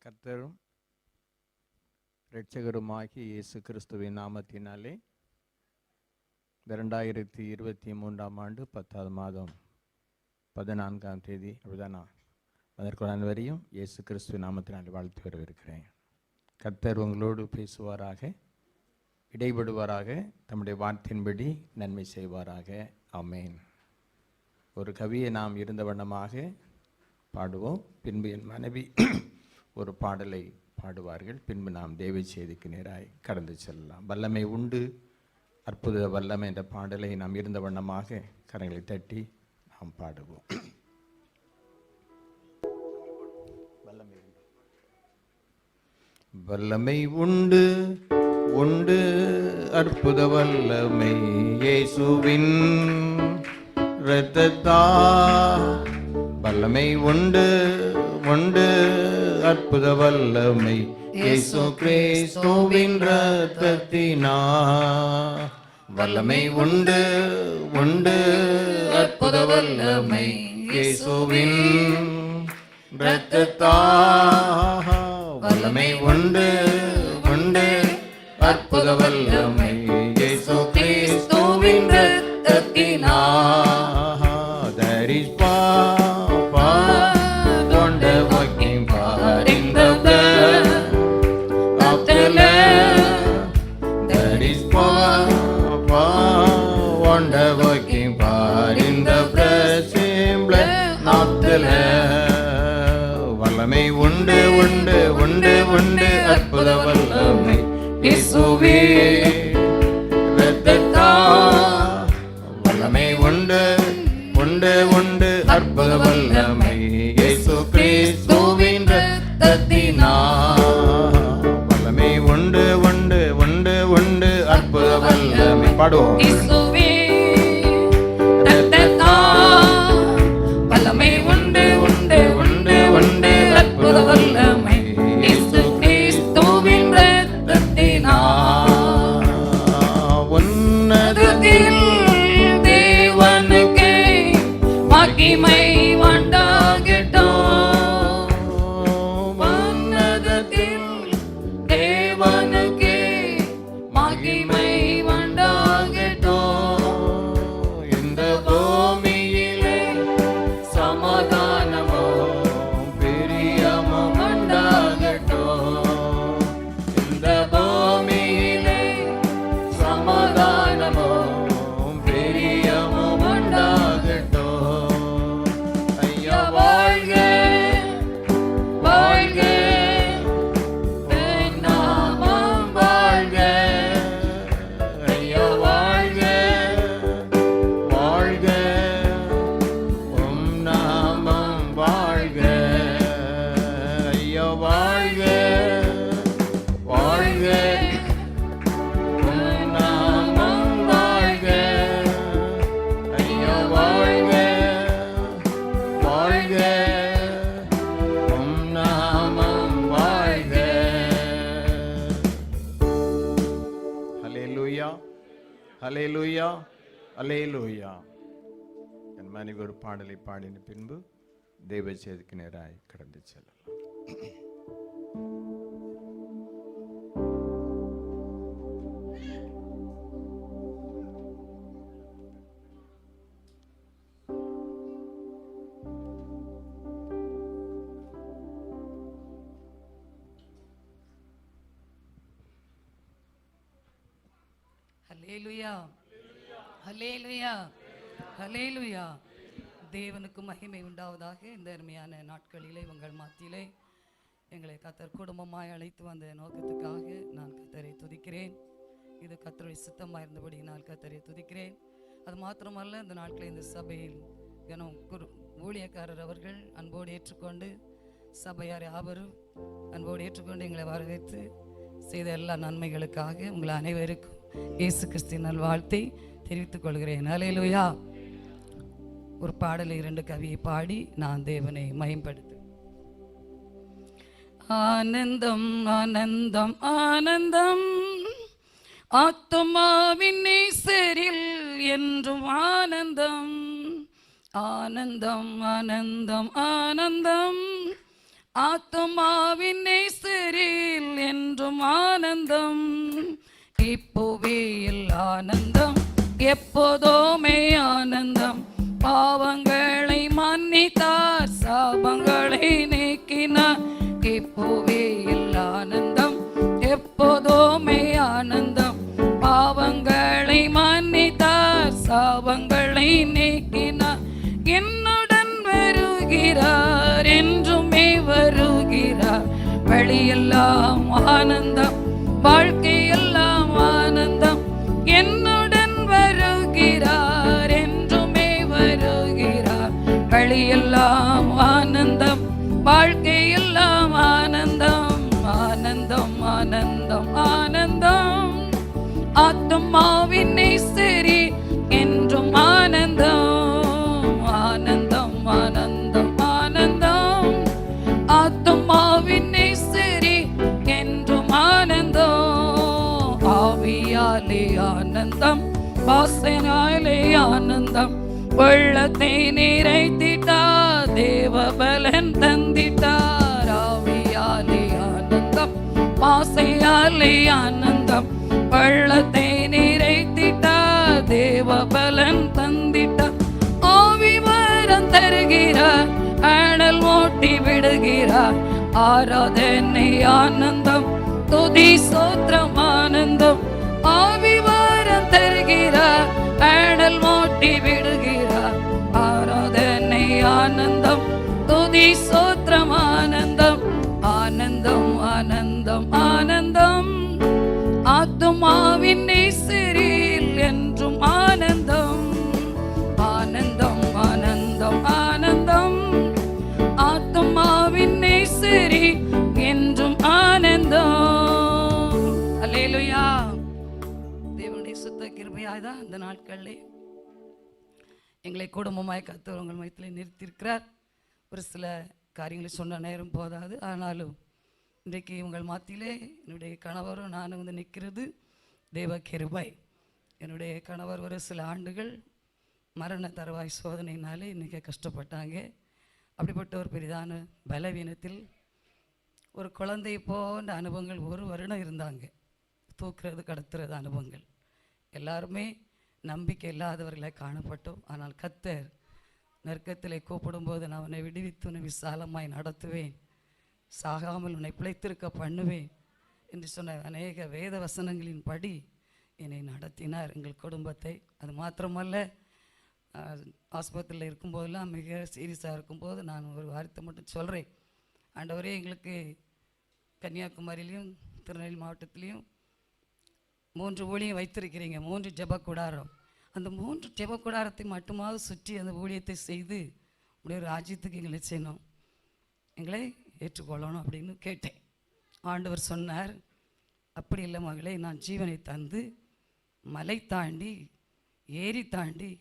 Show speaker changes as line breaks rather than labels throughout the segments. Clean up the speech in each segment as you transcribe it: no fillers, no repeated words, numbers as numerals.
கர்த்தரும் இரட்சகருமாகிய இயேசு கிறிஸ்துவின் நாமத்தினாலே 2023 ஆண்டு 10வது மாதம் 14ஆம் தேதி அப்படிதானா அதற்கு வரையும் இயேசு கிறிஸ்துவின் நாமத்தினாலே வாழ்த்து வரவிருக்கிறேன். கர்த்தர் உங்களோடு பேசுவாராக, இடைபடுவாராக, தம்முடைய வார்த்தையின்படி நன்மை செய்வாராக. ஆமென். ஒரு கவியை நாம் இருந்த வண்ணமாக பாடுவோம். பின்பு என் மனைவி ஒரு பாடலை பாடுவார்கள். பின்பு நாம் தேவ செய்திக்கு நேராய் கடந்து செல்லலாம். வல்லமை உண்டு, அற்புத வல்லமை என்ற பாடலை நாம் இருந்த வண்ணமாக கரங்களை தட்டி நாம் பாடுவோம். வல்லமை உண்டு, உண்டு அற்புத வல்லமை இயேசுவின் இரத்தத்தால். வல்லமை உண்டு, உண்டு அற்புத வல்லமை இயேசு கிறிஸ்துவின் இரத்தத்தினால். வல்லமை உண்டு, உண்டு அற்புத வல்லமை இயேசுவின் இரத்தத்தால். வல்லமை உண்டு, உண்டு அற்புத வல்லமை இயேசு கிறிஸ்துவின் இரத்தத்தினால். There is wonder-working power in the precious blood of the Lamb. வல்லமை உண்டு, உண்டு, உண்டு, உண்டு அற்புத வல்லமை இயேசுவின் இரத்தத்தால். வல்லமை உண்டு, உண்டு, உண்டு அற்புத வல்லமை இயேசு கிறிஸ்துவின் இரத்தத்தினால். வல்லமை உண்டு, உண்டு, உண்டு, உண்டு அற்புத வல்லமை. பாடுவோம். அல்லேலூயா, அல்லேலூயா. என் மனைவி ஒரு பாடலை பாடின பின்பு தேவ செய்திக்கு நேராய் கடந்து செல்லலாம்.
ஹல்லேலூயா, ஹல்லேலூயா, ஹல்லேலூயா. தேவனுக்கு மகிமை உண்டாவதாக. இந்த அருமையான நாட்களிலே உங்கள் மத்தியிலே எங்களை கர்த்தர் குடும்பமாய் அழைத்து வந்த நோக்கத்துக்காக நான் கர்த்தரை துதிக்கிறேன். இது கர்த்தருடைய சித்தமாக இருந்தபடி நான் கர்த்தரை துதிக்கிறேன். அது மாத்திரமல்ல, இந்த நாட்களில் இந்த சபையில் ஊழியக்காரர் அவர்கள் அன்போடு ஏற்றுக்கொண்டு, சபையார் யாவரும் அன்போடு ஏற்றுக்கொண்டு எங்களை வரவேற்று செய்த எல்லா நன்மைகளுக்காக உங்களை அனைவருக்கும் இயேசு கிறிஸ்துவின் நல்வாழ்த்தை தெரிவித்துக் கொள்கிறேன். அல்லேலூயா. ஒரு பாடலை 2 கவியை பாடி நான் தேவனை மகிமைப்படுத்து. ஆனந்தம், ஆனந்தம், ஆனந்தம் ஆத்துமாவின் நேசரில் என்றும் ஆனந்தம். ஆனந்தம், ஆனந்தம், ஆனந்தம் ஆத்துமாவின் நேசரில் என்றும் ஆனந்தம், இப்போவேயில் ஆனந்தம், எப்போதுமே ஆனந்தம். பாவங்களை மன்னித்தார், சாபங்களை நீக்கினார், இப்போவேயில் ஆனந்தம், எப்போதுமே ஆனந்தம். பாவங்களை மன்னித்தார், சாபங்களை நீக்கினார், என்னுடன் வருகிறார், என்றுமே வருகிறார். வழியெல்லாம் ஆனந்தம், வாழ்க்கையெல்லாம் ஆனந்தம். என்னுடன் வருகிறார், என்றுமே வருகிறார். வழியெல்லாம் ஆனந்தம், வாழ்க்கையெல்லாம் ஆனந்தம். ஆனந்தம், ஆனந்தம், ஆனந்தம். ஆத்துமாவின் நேசரே என்றும் ஆனந்தம், ஆனந்தம், ஆனந்தம், ஆனந்தம். ஆத்துமாவின் நேசரே என்றும் ஆனந்தம். ஆவியாலே ஆனந்தம், வாசனாலே ஆனந்தம். வெள்ளத்தை நிறைத்திட்டார், தேவபலன் தந்திட்டார். ஆவியாலே ஆனந்தம், வாசையாலே ஆனந்தம். வெள்ளத்தை நிறைத்திட்டார், தேவபலன் தந்திட்டார். ஆவி வரம் தருகிறார், அனல் மூட்டி விடுகிறார். ஆராதனை ஆனந்தம், துதி சோத்திரம் ஆனந்தம். ஆவி வரம் தருகிறார், அனல் மூட்டி விடுகிறார். ஆராதனை ஆனந்தம், துதி சோத்திரம் ஆனந்தம். ஆனந்தம், ஆனந்தம், ஆனந்தம். ஆத்துமாவின் நேசரில் என்றும் ஆனந்தம், ஆனந்தம், ஆனந்தம், ஆனந்தம். ஆத்துமாவின் நேசரி என்றும் ஆனந்தம். அல்லேலூயா. தேவனுடைய சுத்த கிருபையாய்தான் இந்த நாட்களிலே எங்களை குடும்பமாய் கர்த்தர் உங்கள் மையத்தில் நிறுத்தியிருக்கிறார். ஒரு சில காரியங்களை சொன்ன நேரம் போதாது, ஆனாலும் இன்றைக்கு உங்கள் மத்தியிலே என்னுடைய கணவரும் நானும் வந்து நிற்கிறது தேவ கிருபை. என்னுடைய கணவர் ஒரு சில ஆண்டுகள் மரண தருவாய் சோதனையினாலே இன்றைக்கி கஷ்டப்பட்டாங்க. அப்படிப்பட்ட ஒரு பெரிதான பலவீனத்தில் ஒரு குழந்தை போன்ற அனுபவங்கள் ஒரு வருடம் இருந்தாங்க. தூக்குறது கடத்துறது அனுபவங்கள். எல்லாருமே நம்பிக்கை இல்லாதவர்களை காணப்பட்டோம். ஆனால் கர்த்தர் நெருக்கத்திலே கூப்பிடும்போது நான் உன்னை விடுவித்து உன்னை விசாலமாய் நடத்துவேன், சாகாமல் உன்னை பிழைத்திருக்க பண்ணுவேன் என்று சொன்ன அநேக வேத வசனங்களின் படி என்னை நடத்தினார், எங்கள் குடும்பத்தை. அது மாத்திரமல்ல, ஆஸ்பத்திரியில் இருக்கும்போதெல்லாம் மிக சீரியஸாக இருக்கும்போது நான் ஒரு வார்த்தை மட்டும் சொல்கிறேன். ஆண்டவரே, எங்களுக்கு கன்னியாகுமரியிலையும் திருநெல்வேலி மாவட்டத்திலையும் 3 ஊழியம் வைத்திருக்கிறீங்க, 3 ஜெப கூடாரம். அந்த 3 ஜெப கூடாரத்தை மட்டுமாவது சுற்றி அந்த ஊழியத்தை செய்து உடைய ராஜ்யத்துக்கு எங்களை செய்யணும், எங்களை ஏற்றுக்கொள்ளணும் அப்படின்னு கேட்டேன். ஆண்டவர் சொன்னார், அப்படி இல்லை மகளே, நான் ஜீவனை தந்து மலை தாண்டி ஏரி தாண்டி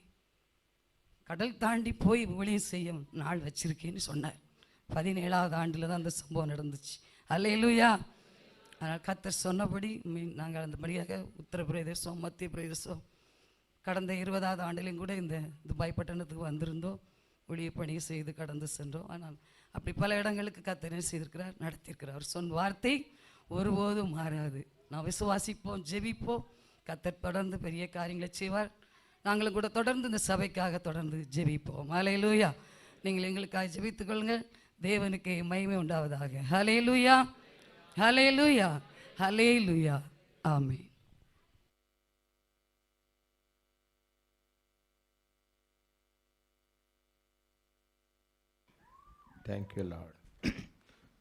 கடல் தாண்டி போய் ஊழியம் செய்யும் நாள் வச்சிருக்கேன்னு சொன்னார். 17ஆவது ஆண்டில் தான் அந்த சம்பவம் நடந்துச்சு. அல்லேலூயா. ஆனால் கர்த்தர் சொன்னபடி நாங்கள் அந்தபடியாக உத்தரப்பிரதேசம், மத்திய பிரதேசம், கடந்த 20ஆவது ஆண்டிலையும் கூட இந்த துபாய் பட்டணத்துக்கு வந்திருந்தோம், ஊழிய பணியை செய்து கடந்து சென்றோம். ஆனால் அப்படி பல இடங்களுக்கு கர்த்தர் என்ன செய்திருக்கிறார், நடத்தியிருக்கிறார். அவர் சொன்ன வார்த்தை ஒருபோதும் மாறாது. நான் விசுவாசிப்போம், ஜெபிப்போம், கர்த்தர் தொடர்ந்து பெரிய காரியங்களை செய்வார். நாங்களும் கூட தொடர்ந்து இந்த சபைக்காக தொடர்ந்து ஜெபிப்போம். ஹல்லேலூயா. நீங்கள் எங்களுக்காக ஜெபித்துக் கொள்ளுங்கள். தேவனுக்கு மகிமை உண்டாவதாக. ஹல்லேலூயா, ஹல்லேலூயா, ஹல்லேலூயா. ஆமென்.
Thank you Lord.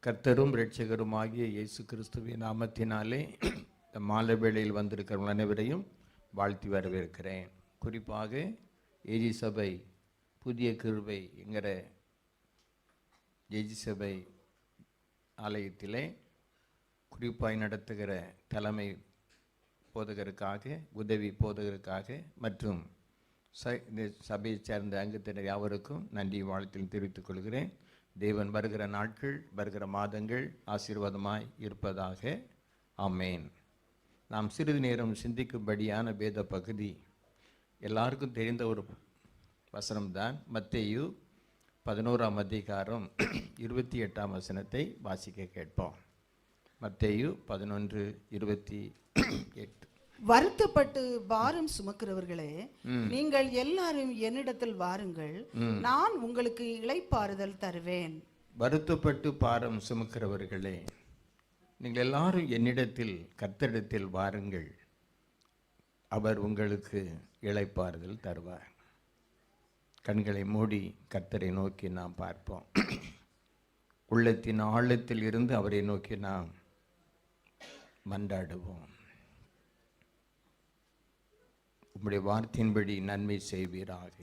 கர்த்தரும் இரட்சகருமாகிய இயேசு கிறிஸ்துவின் நாமத்தினாலே இந்த மாலை வேளையில் வந்திருக்கிறவங்க அனைவரையும் வாழ்த்தி வரவேற்கிறேன். குறிப்பாக ஏஜி சபை புதிய கிருபை என்கிற ஏஜி சபை ஆலயத்திலே குறிப்பாய் நடத்துகிற தலைமை போதகருக்காக, உதவி போதகருக்காக மற்றும் இந்த சபையைச் சேர்ந்த அங்கத்தினர் யாவருக்கும் நன்றி வாழ்த்தில் தெரிவித்துக் கொள்கிறேன். தேவன் வருகிற நாட்கள், வருகிற மாதங்கள் ஆசீர்வாதமாய் இருப்பதாக. ஆமேன். நாம் சிறிது நேரம் சிந்திக்கும்படியான வேத பகுதி எல்லாருக்கும் தெரிந்த ஒரு வசனம்தான். மத்தேயு 11ஆம் அதிகாரம் 28ஆம் வசனத்தை வாசிக்க கேட்போம். மத்தேயு 11:28.
வருத்தப்பட்டு பாரம் சுமக்கிறவர்களே, நீங்கள் எல்லாரும் என்னிடத்தில் வாருங்கள், நான் உங்களுக்கு இளைப்பாறுதல் தருவேன்.
வருத்தப்பட்டு பாரம் சுமக்கிறவர்களே, நீங்கள் எல்லாரும் என்னிடத்தில் கர்த்தரிடத்தில் வாருங்கள், அவர் உங்களுக்கு இளைப்பாறுதல் தருவார். கண்களை மூடி கர்த்தரை நோக்கி நாம் பார்ப்போம். உள்ளத்தின் ஆழத்தில் இருந்து அவரை நோக்கி நாம் மன்றாடுவோம். உம்முடைய வார்த்தையின்படி நன்மை செய்வீராக.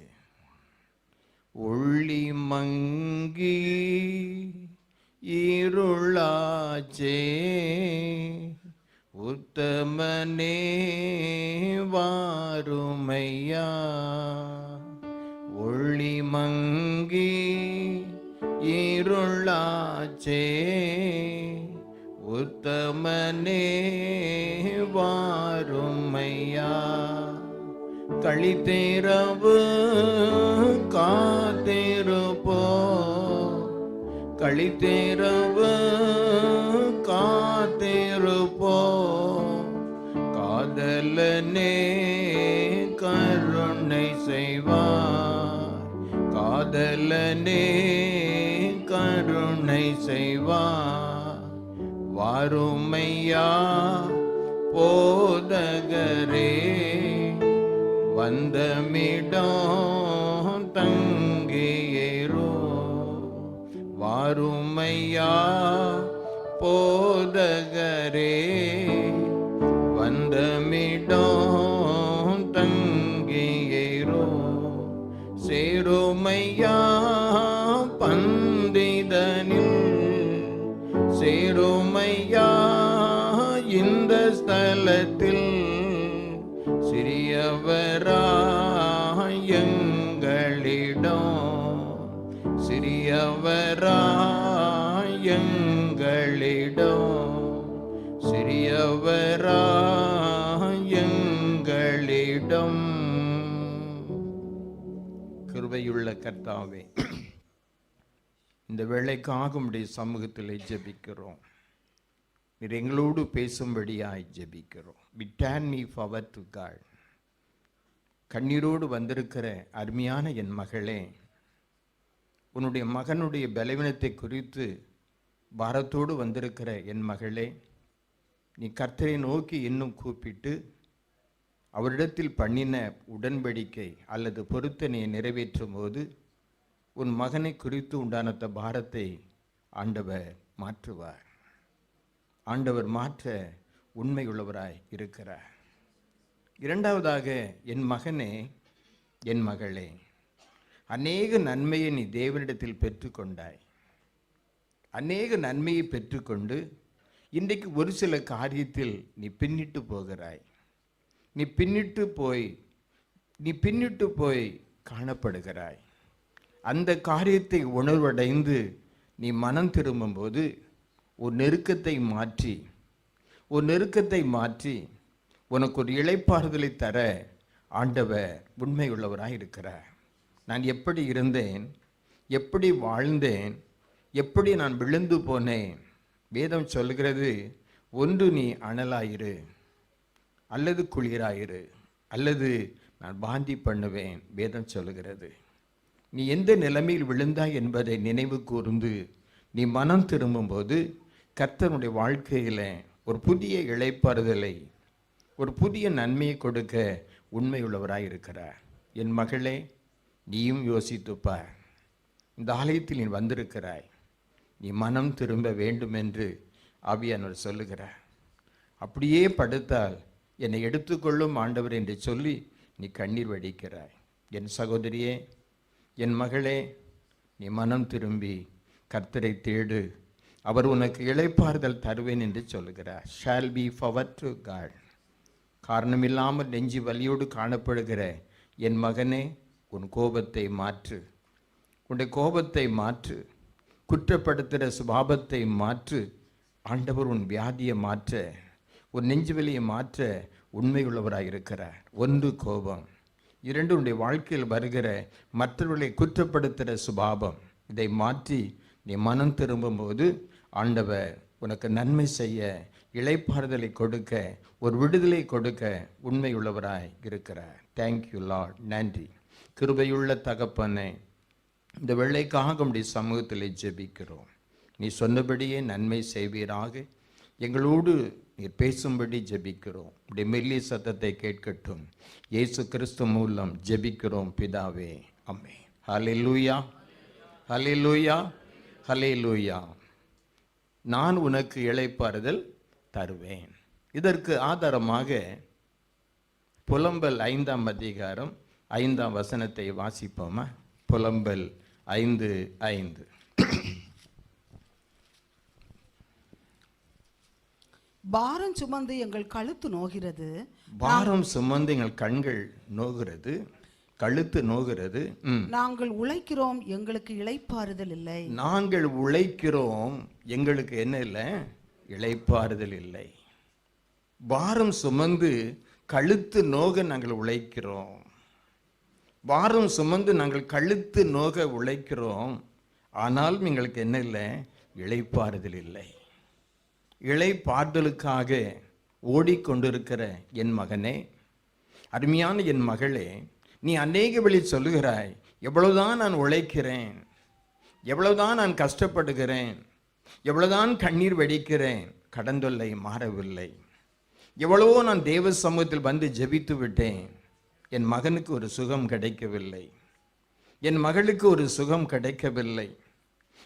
ஒளி மங்கி இருளாச்சே, உத்தமனே வாருமையா. ஒளி மங்கி இருளாச்சே, உத்தமனே வாருமையா. களித்தேரவு காத்திருப்போ, களித்தேரவு காத்திருப்போ. காதலனே கருணை செய்வார், காதலனே கருணை செய்வார். வாருமையா போதகரே, வந்தமிடம் தங்கியேரோ. வாருமையா போதகரே, வந்தமிடம் தங்கியேரோ. சேருமையா பந்திதனில், சேருமையா இந்த ஸ்தலத்தில். சிறியவராயங்களிடம், சிறியவராயங்களிடம், சிறியவராயங்களிடம். கிருபையுள்ள கர்த்தாவே, இந்த வேளைக்காக உம்முடைய சமூகத்தில் ஜெபிக்கிறோம். நீர் எங்களோடு பேசும்படியாய் ஜெபிக்கிறோம். Return me forward to God. கண்ணீரோடு வந்திருக்கிற அருமையான என் மகளே, உன்னுடைய மகனுடைய பலவீனத்தை குறித்து பாரத்தோடு வந்திருக்கிற என் மகளே, நீ கர்த்தரை நோக்கி இன்னும் கூப்பிட்டு அவரிடத்தில் பண்ணின உடன்படிக்கை அல்லது பொருத்தனையை நிறைவேற்றும் போது உன் மகனை குறித்து உண்டான பாரத்தை ஆண்டவர் மாற்றுவார். ஆண்டவர் மாற்ற உண்மையுள்ளவராய் இருக்கிறார். இரண்டாவதாக, என் மகனே, என் மகளே, அநேக நன்மையை நீ தேவனிடத்தில் பெற்றுக்கொண்டாய். அநேக நன்மையை பெற்றுக்கொண்டு இன்றைக்கு ஒரு சில காரியத்தில் நீ பின்னிட்டு போகிறாய். நீ பின்னிட்டு போய் காணப்படுகிறாய். அந்த காரியத்தை உணர்வடைந்து நீ மனம் திரும்பும்போது ஒரு நெருக்கத்தை மாற்றி உனக்கு ஒரு இளைப்பாறுதலை தர ஆண்டவர் உண்மையுள்ளவராய் இருக்கிறார். நான் எப்படி இருந்தேன், எப்படி வாழ்ந்தேன், எப்படி நான் விழுந்து போனேன். வேதம் சொல்கிறது, ஒன்று நீ அனலாயிரு, அல்லது குளிராயிரு, அல்லது நான் பாந்தி பண்ணுவேன். வேதம் சொல்கிறது. நீ எந்த நிலைமையில் விழுந்தாய் என்பதை நினைவு கூர்ந்து நீ மனம் திரும்பும்போது கர்த்தருடைய வாழ்க்கையில் ஒரு புதிய இளைப்பாறுதலை, ஒரு புதிய நன்மையை கொடுக்க உண்மையுள்ளவராய் இருக்கிறார். என் மகளே, நீயும் யோசித்துப்பார். இந்த ஆலயத்தில் நீ வந்திருக்கிறாய், நீ மனம் திரும்ப வேண்டும் என்று ஆவியானவர் சொல்லுகிறார். அப்படியே படுத்தால் என்னை எடுத்துக்கொள்ளும் ஆண்டவர் என்று சொல்லி நீ கண்ணீர் வடிக்கிறாய். என் சகோதரியே, என் மகளே, நீ மனம் திரும்பி கர்த்தரை தேடு, அவர் உனக்கு இளைப்பாறுதல் தருவேன் என்று சொல்லுகிறார். Shall be forward to God. காரணமில்லாமல் நெஞ்சு வலியோடு காணப்படுகிற என் மகனே, உன் கோபத்தை மாற்று, உன்னுடைய கோபத்தை மாற்று, குற்றப்படுத்துகிற சுபாவத்தை மாற்று. ஆண்டவர் உன் வியாதியை மாற்ற, உன் நெஞ்சு வலியை மாற்ற உண்மையுள்ளவராக இருக்கிறார். ஒன்று கோபம், இரண்டு உன்னுடைய வாழ்க்கையில் வருகிற மற்றவர்களை குற்றப்படுத்துகிற சுபாவம், இதை மாற்றி நீ மனம் திரும்பும்போது ஆண்டவர் உனக்கு நன்மை செய்ய, இளைப்பாறுதலை கொடுக்க, ஒரு விடுதலை கொடுக்க உண்மையுள்ளவராய் இருக்கிறார். Thank you Lord. நன்றி. கிருபையுள்ள தகப்பனே, இந்த வெள்ளைக்காக உடைய சமூகத்தில் ஜெபிக்கிறோம். நீ சொன்னபடியே நன்மை செய்வீராக. எங்களோடு நீர் பேசும்படி ஜெபிக்கிறோம். உடைய மெல்லிய சத்தத்தை கேட்கட்டும். இயேசு கிறிஸ்து மூலம் ஜெபிக்கிறோம் பிதாவே. ஆமென். ஹல்லேலூயா, ஹல்லேலூயா, ஹல்லேலூயா. நான் உனக்கு இளைப்பாறுதல் தருவேன். இதற்கு ஆதாரமாக புலம்பல் 5ஆம் அதிகாரம் 5ஆம் வசனத்தை வாசிப்போமா? புலம்பல் 5:5.
பாரம் சுமந்து எங்கள் கழுத்து நோகிறது.
பாரம் சுமந்து எங்கள் கண்கள் நோகிறது, கழுத்து நோகிறது.
நாங்கள் உழைக்கிறோம், எங்களுக்கு இளைப்பாறுதல் இல்லை.
நாங்கள் உழைக்கிறோம், எங்களுக்கு என்ன இல்லை? இளைப்பாறுதல் இல்லை. பாரம் சுமந்து கழுத்து நோக நாங்கள் உழைக்கிறோம். பாரம் சுமந்து நாங்கள் கழுத்து நோக உழைக்கிறோம். ஆனாலும் எங்களுக்கு என்ன இல்லை? இளைப்பாறுதல் இல்லை. இளைப்பாறுதலுக்காக ஓடிக்கொண்டிருக்கிற என் மகனே, அருமையான என் மகளே, நீ அநேக வழி சொல்லுகிறாய், எவ்வளவுதான் நான் உழைக்கிறேன், எவ்வளவுதான் நான் கஷ்டப்படுகிறேன், எவ்வளவுதான் கண்ணீர் வடிக்கிறேன், கடன் தொல்லை மாறவில்லை. எவ்வளவோ நான் தேவ சமூகத்தில் வந்து ஜெபித்து விட்டேன், என் மகனுக்கு ஒரு சுகம் கிடைக்கவில்லை, என் மகளுக்கு ஒரு சுகம் கிடைக்கவில்லை.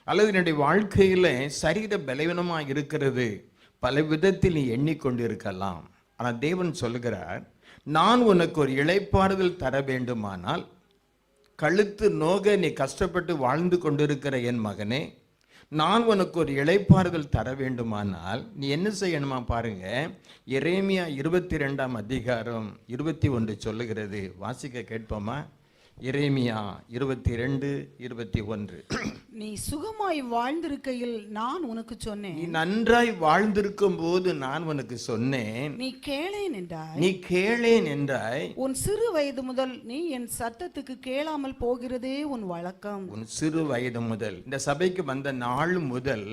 அல்லது என்னுடைய வாழ்க்கையில் சரீர பலவீனமாக இருக்கிறது, பல விதத்தில் நீ எண்ணிக்கொண்டிருக்கலாம். ஆனால் தேவன் சொல்லுகிறார், நான் உனக்கு ஒரு இளைப்பாறுதல் தர வேண்டுமானால், கழுத்து நோக நீ கஷ்டப்பட்டு வாழ்ந்து கொண்டிருக்கிற என் மகனே, நான் உனக்கு ஒரு இளைப்பாறுதல் தர வேண்டுமானால் நீ என்ன செய்யணுமா பாருங்க. எரேமியா 22ஆம் அதிகாரம் 21 சொல்லுகிறது. வாசிக்க கேட்போமா? எரேமியா 22:21.
நீ சுகமாய் வாழ்ந்திருக்கையில் நான் உனக்கு சொன்னேன்.
நீ நன்றாய் வாழ்ந்திருக்கும் போது நான் உனக்கு சொன்னேன்.
நீ கேளேன் என்றாய்.
நீ கேளேன் என்றாய்.
உன் சிறு வயது முதல் நீ என் சத்தத்துக்கு கேளாமல் போகிறதே உன் வழக்கம்.
உன் சிறு வயது முதல், இந்த சபைக்கு வந்த நாள் முதல்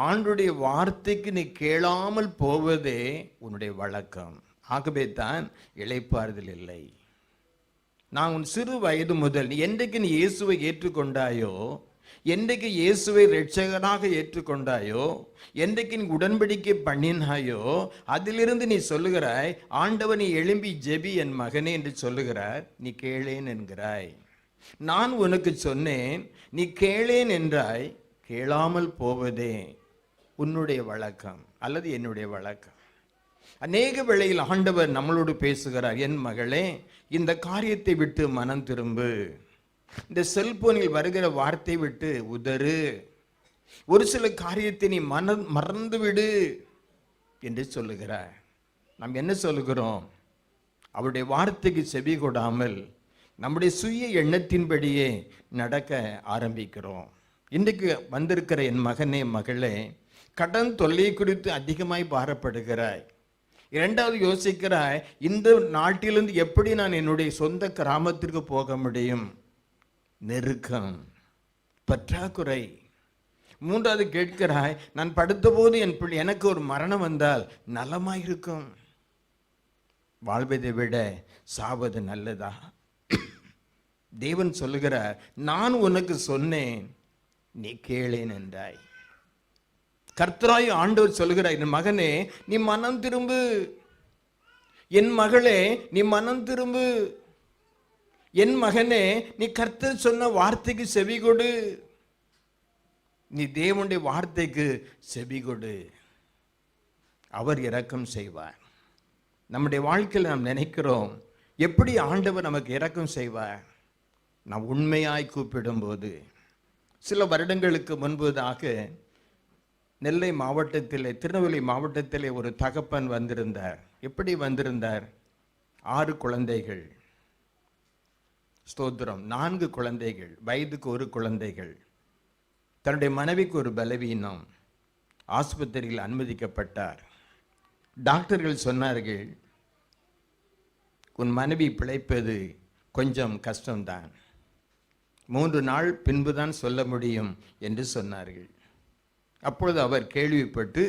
ஆண்டுடைய வார்த்தைக்கு நீ கேளாமல் போவதே உன்னுடைய வழக்கம். ஆகவே தான் இளைப்பாறுதல் இல்லை. நான் உன் சிறு வயது முதல், நீ என்றைக்கு நீ இயேசுவை ஏற்றுக்கொண்டாயோ, என்றைக்கு இயேசுவை இரட்சகனாக ஏற்றுக்கொண்டாயோ, என்றைக்கு நீ உடன்படிக்கை பண்ணினாயோ, அதிலிருந்து நீ சொல்லுகிறாய், ஆண்டவர் நீ எழும்பி ஜெபி என் மகனே என்று சொல்லுகிறார். நீ கேளேன் என்கிறாய். நான் உனக்கு சொன்னேன், நீ கேளேன் என்றாய். கேளாமல் போவதே உன்னுடைய வழக்கம் அல்லது என்னுடைய வழக்கம். அநேக வேளையில் ஆண்டவர் நம்மளோடு பேசுகிறார், என் மகளே, இந்த காரியத்தை விட்டு மனம் திரும்பு, இந்த செல்போனில் வருகிற வார்த்தை விட்டு உதறு, ஒரு சில காரியத்தை நீ மறந்து விடு என்று சொல்லுகிறார். நாம் என்ன சொல்லுகிறோம்? அவருடைய வார்த்தைக்கு செவி கொடாமல் நம்முடைய சுய எண்ணத்தின்படியே நடக்க ஆரம்பிக்கிறோம். இன்றைக்கு வந்திருக்கிற என் மகனே, மகளே, கடன் தொல்லை குறித்து அதிகமாய் பாரப்படுகிறாய். இரண்டாவது யோசிக்கிறாய், இந்த நாட்டிலிருந்து எப்படி நான் என்னுடைய சொந்த கிராமத்திற்கு போக முடியும்? நெருக்கம், பற்றாக்குறை. மூன்றாவது கேட்கிறாய், நான் படுத்தபோது எனக்கு ஒரு மரணம் வந்தால் நலமாயிருக்கும். வாழ்வதை விட சாவது நல்லதா? தேவன் சொல்லுகிறார், நான் உனக்கு சொன்னேன், நீ கேளேன் என்றாய். கர்த்தராய் ஆண்டவர் சொல்லுகிறார், என் மகனே நீ மனம் திரும்பு, என் மகளே நீ மனம் திரும்பு, என் மகனே நீ கர்த்தர் சொன்ன வார்த்தைக்கு செவி கொடு, நீ தேவனுடைய வார்த்தைக்கு செவி கொடு. அவர் இரக்கம் செய்வார். நம்முடைய வாழ்க்கையில் நாம் நினைக்கிறோம், எப்படி ஆண்டவர் நமக்கு இரக்கம் செய்வார்? நாம் உண்மையாய் கூப்பிடும்போது. சில வருடங்களுக்கு முன்பதாக நெல்லை மாவட்டத்திலே, திருநெல்வேலி மாவட்டத்திலே ஒரு தகப்பன் வந்திருந்தார். எப்படி வந்திருந்தார்? 6 குழந்தைகள். ஸ்தோத்திரம். 4 குழந்தைகள், வயதுக்கு 1 குழந்தைகள். தன்னுடைய மனைவிக்கு ஒரு பலவீனம், ஆஸ்பத்திரியில் அனுமதிக்கப்பட்டார். டாக்டர்கள் சொன்னார்கள், உன் மனைவி பிழைப்பது கொஞ்சம் கஷ்டம்தான், 3 நாள் பின்புதான் சொல்ல முடியும் என்று சொன்னார்கள். அப்பொழுது அவர் கேள்விப்பட்டு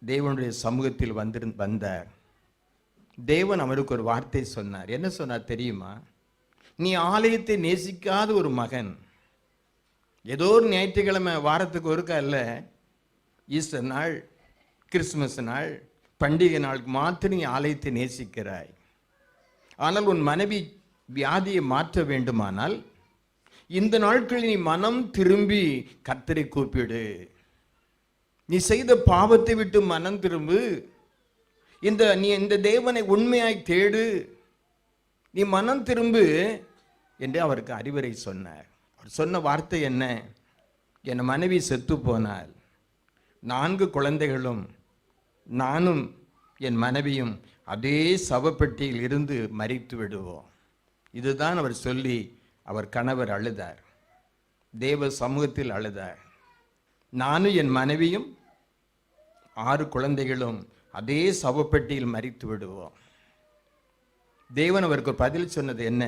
தேவனுடைய சமூகத்தில் வந்தார். தேவன் அவருக்கு ஒரு வார்த்தை சொன்னார். என்ன சொன்னார் தெரியுமா? நீ ஆலயத்தை நேசிக்காத ஒரு மகன், ஏதோ ஒரு ஞாயிற்றுக்கிழமை வாரத்துக்கு ஒருக்கா இல்லை, ஈஸ்டர் நாள், கிறிஸ்துமஸ் நாள், பண்டிகை நாளுக்கு மாத்திரம் நீ ஆலயத்தை நேசிக்கிறாய். ஆனால் உன் மனைவி வியாதியை மாற்ற வேண்டுமானால் இந்த நாட்களில் நீ மனம் திரும்பி கர்த்தரை கூப்பிடு. நீ செய்த பாவத்தை விட்டு மனம் திரும்பு. நீ இந்த தேவனை உண்மையாய் தேடு. நீ மனம் திரும்பு என்று அவருக்கு அறிவுரை சொன்னார். அவர் சொன்ன வார்த்தை என்ன? என் மனைவி செத்து போனால் 4 குழந்தைகளும் நானும் என் மனைவியும் அதே சவப்பெட்டியில் இருந்து மரித்து விடுவோம். இதுதான் அவர் சொல்லி அவர் கணவர் அழுதார். தேவ சமூகத்தில் அழுதார். நானும் என் மனைவியும் 6 குழந்தைகளும் அதே சவப்பெட்டியில் மரித்து விடுவோம். தேவன் அவருக்கு பதில் சொன்னது என்ன?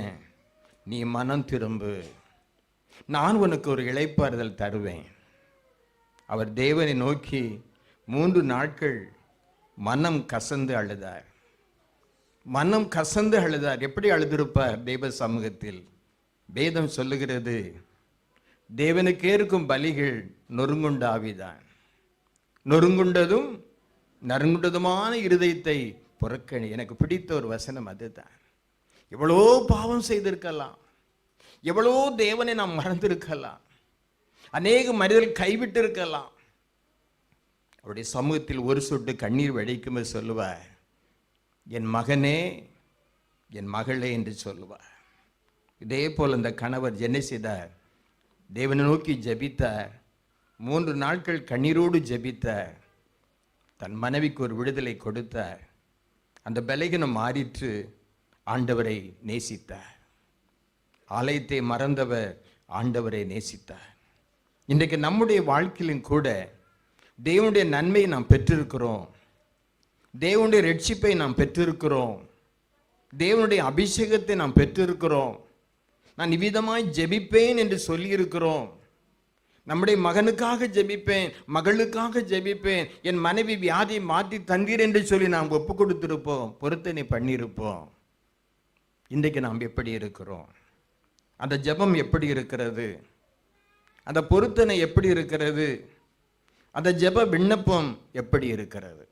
நீ மனம் திரும்பு, நான் உனக்கு ஒரு இளைப்பாறுதல் தருவேன். அவர் தேவனை நோக்கி 3 நாட்கள் மனம் கசந்து அழுதார். மனம் கசந்து அழுதார். எப்படி அழுதிருப்பார் தேவ சமூகத்தில்? வேதம் சொல்லுகிறது, தேவனுக்கு இருக்கும் பலிகள் நொறுங்குண்ட ஆவிதான், நொறுங்குண்டதும் நறுங்குண்டதுமான இருதயத்தை புறக்கணி. எனக்கு பிடித்த ஒரு வசனம் அதுதான். எவ்வளோ பாவம் செய்திருக்கலாம், எவ்வளோ தேவனை நாம் மறந்திருக்கலாம், அநேக மனிதர்கள் கைவிட்டு இருக்கலாம். அவருடைய சமூகத்தில் ஒரு சொட்டு கண்ணீர் வடிக்குமே சொல்லுவார், என் மகனே, என் மகளே என்று சொல்லுவார். இதே போல் அந்த கணவர் என்ன செய்தார்? தேவனை நோக்கி ஜெபித்தார். 3 நாட்கள் கண்ணீரோடு ஜெபித்தார். தன் மனைவிக்கு ஒரு விடுதலை கொடுத்தார். அந்த பலகீனம் மாறிற்று. ஆண்டவரை நேசித்தார். ஆலயத்தை மறந்தவர் ஆண்டவரை நேசித்தார். இன்றைக்கு நம்முடைய வாழ்க்கையிலும் கூட தேவனுடைய நன்மையை நாம் பெற்றிருக்கிறோம். தேவனுடைய ரட்சிப்பை நாம் பெற்றிருக்கிறோம். தேவனுடைய அபிஷேகத்தை நாம் பெற்றிருக்கிறோம். நான் இவ்விதமாய் ஜெபிப்பேன் என்று சொல்லியிருக்கிறோம். நம்முடைய மகனுக்காக ஜெபிப்பேன், மகளுக்காக ஜெபிப்பேன், என் மனைவி வியாதியை மாற்றி தந்தீர் என்று சொல்லி நாம் ஒப்பு கொடுத்திருப்போம், பொருத்தனை பண்ணியிருப்போம். இன்றைக்கு நாம் எப்படி இருக்கிறோம்? அந்த ஜெபம் எப்படி இருக்கிறது? அந்த பொருத்தனை எப்படி இருக்கிறது? அந்த ஜெப விண்ணப்பம் எப்படி இருக்கிறது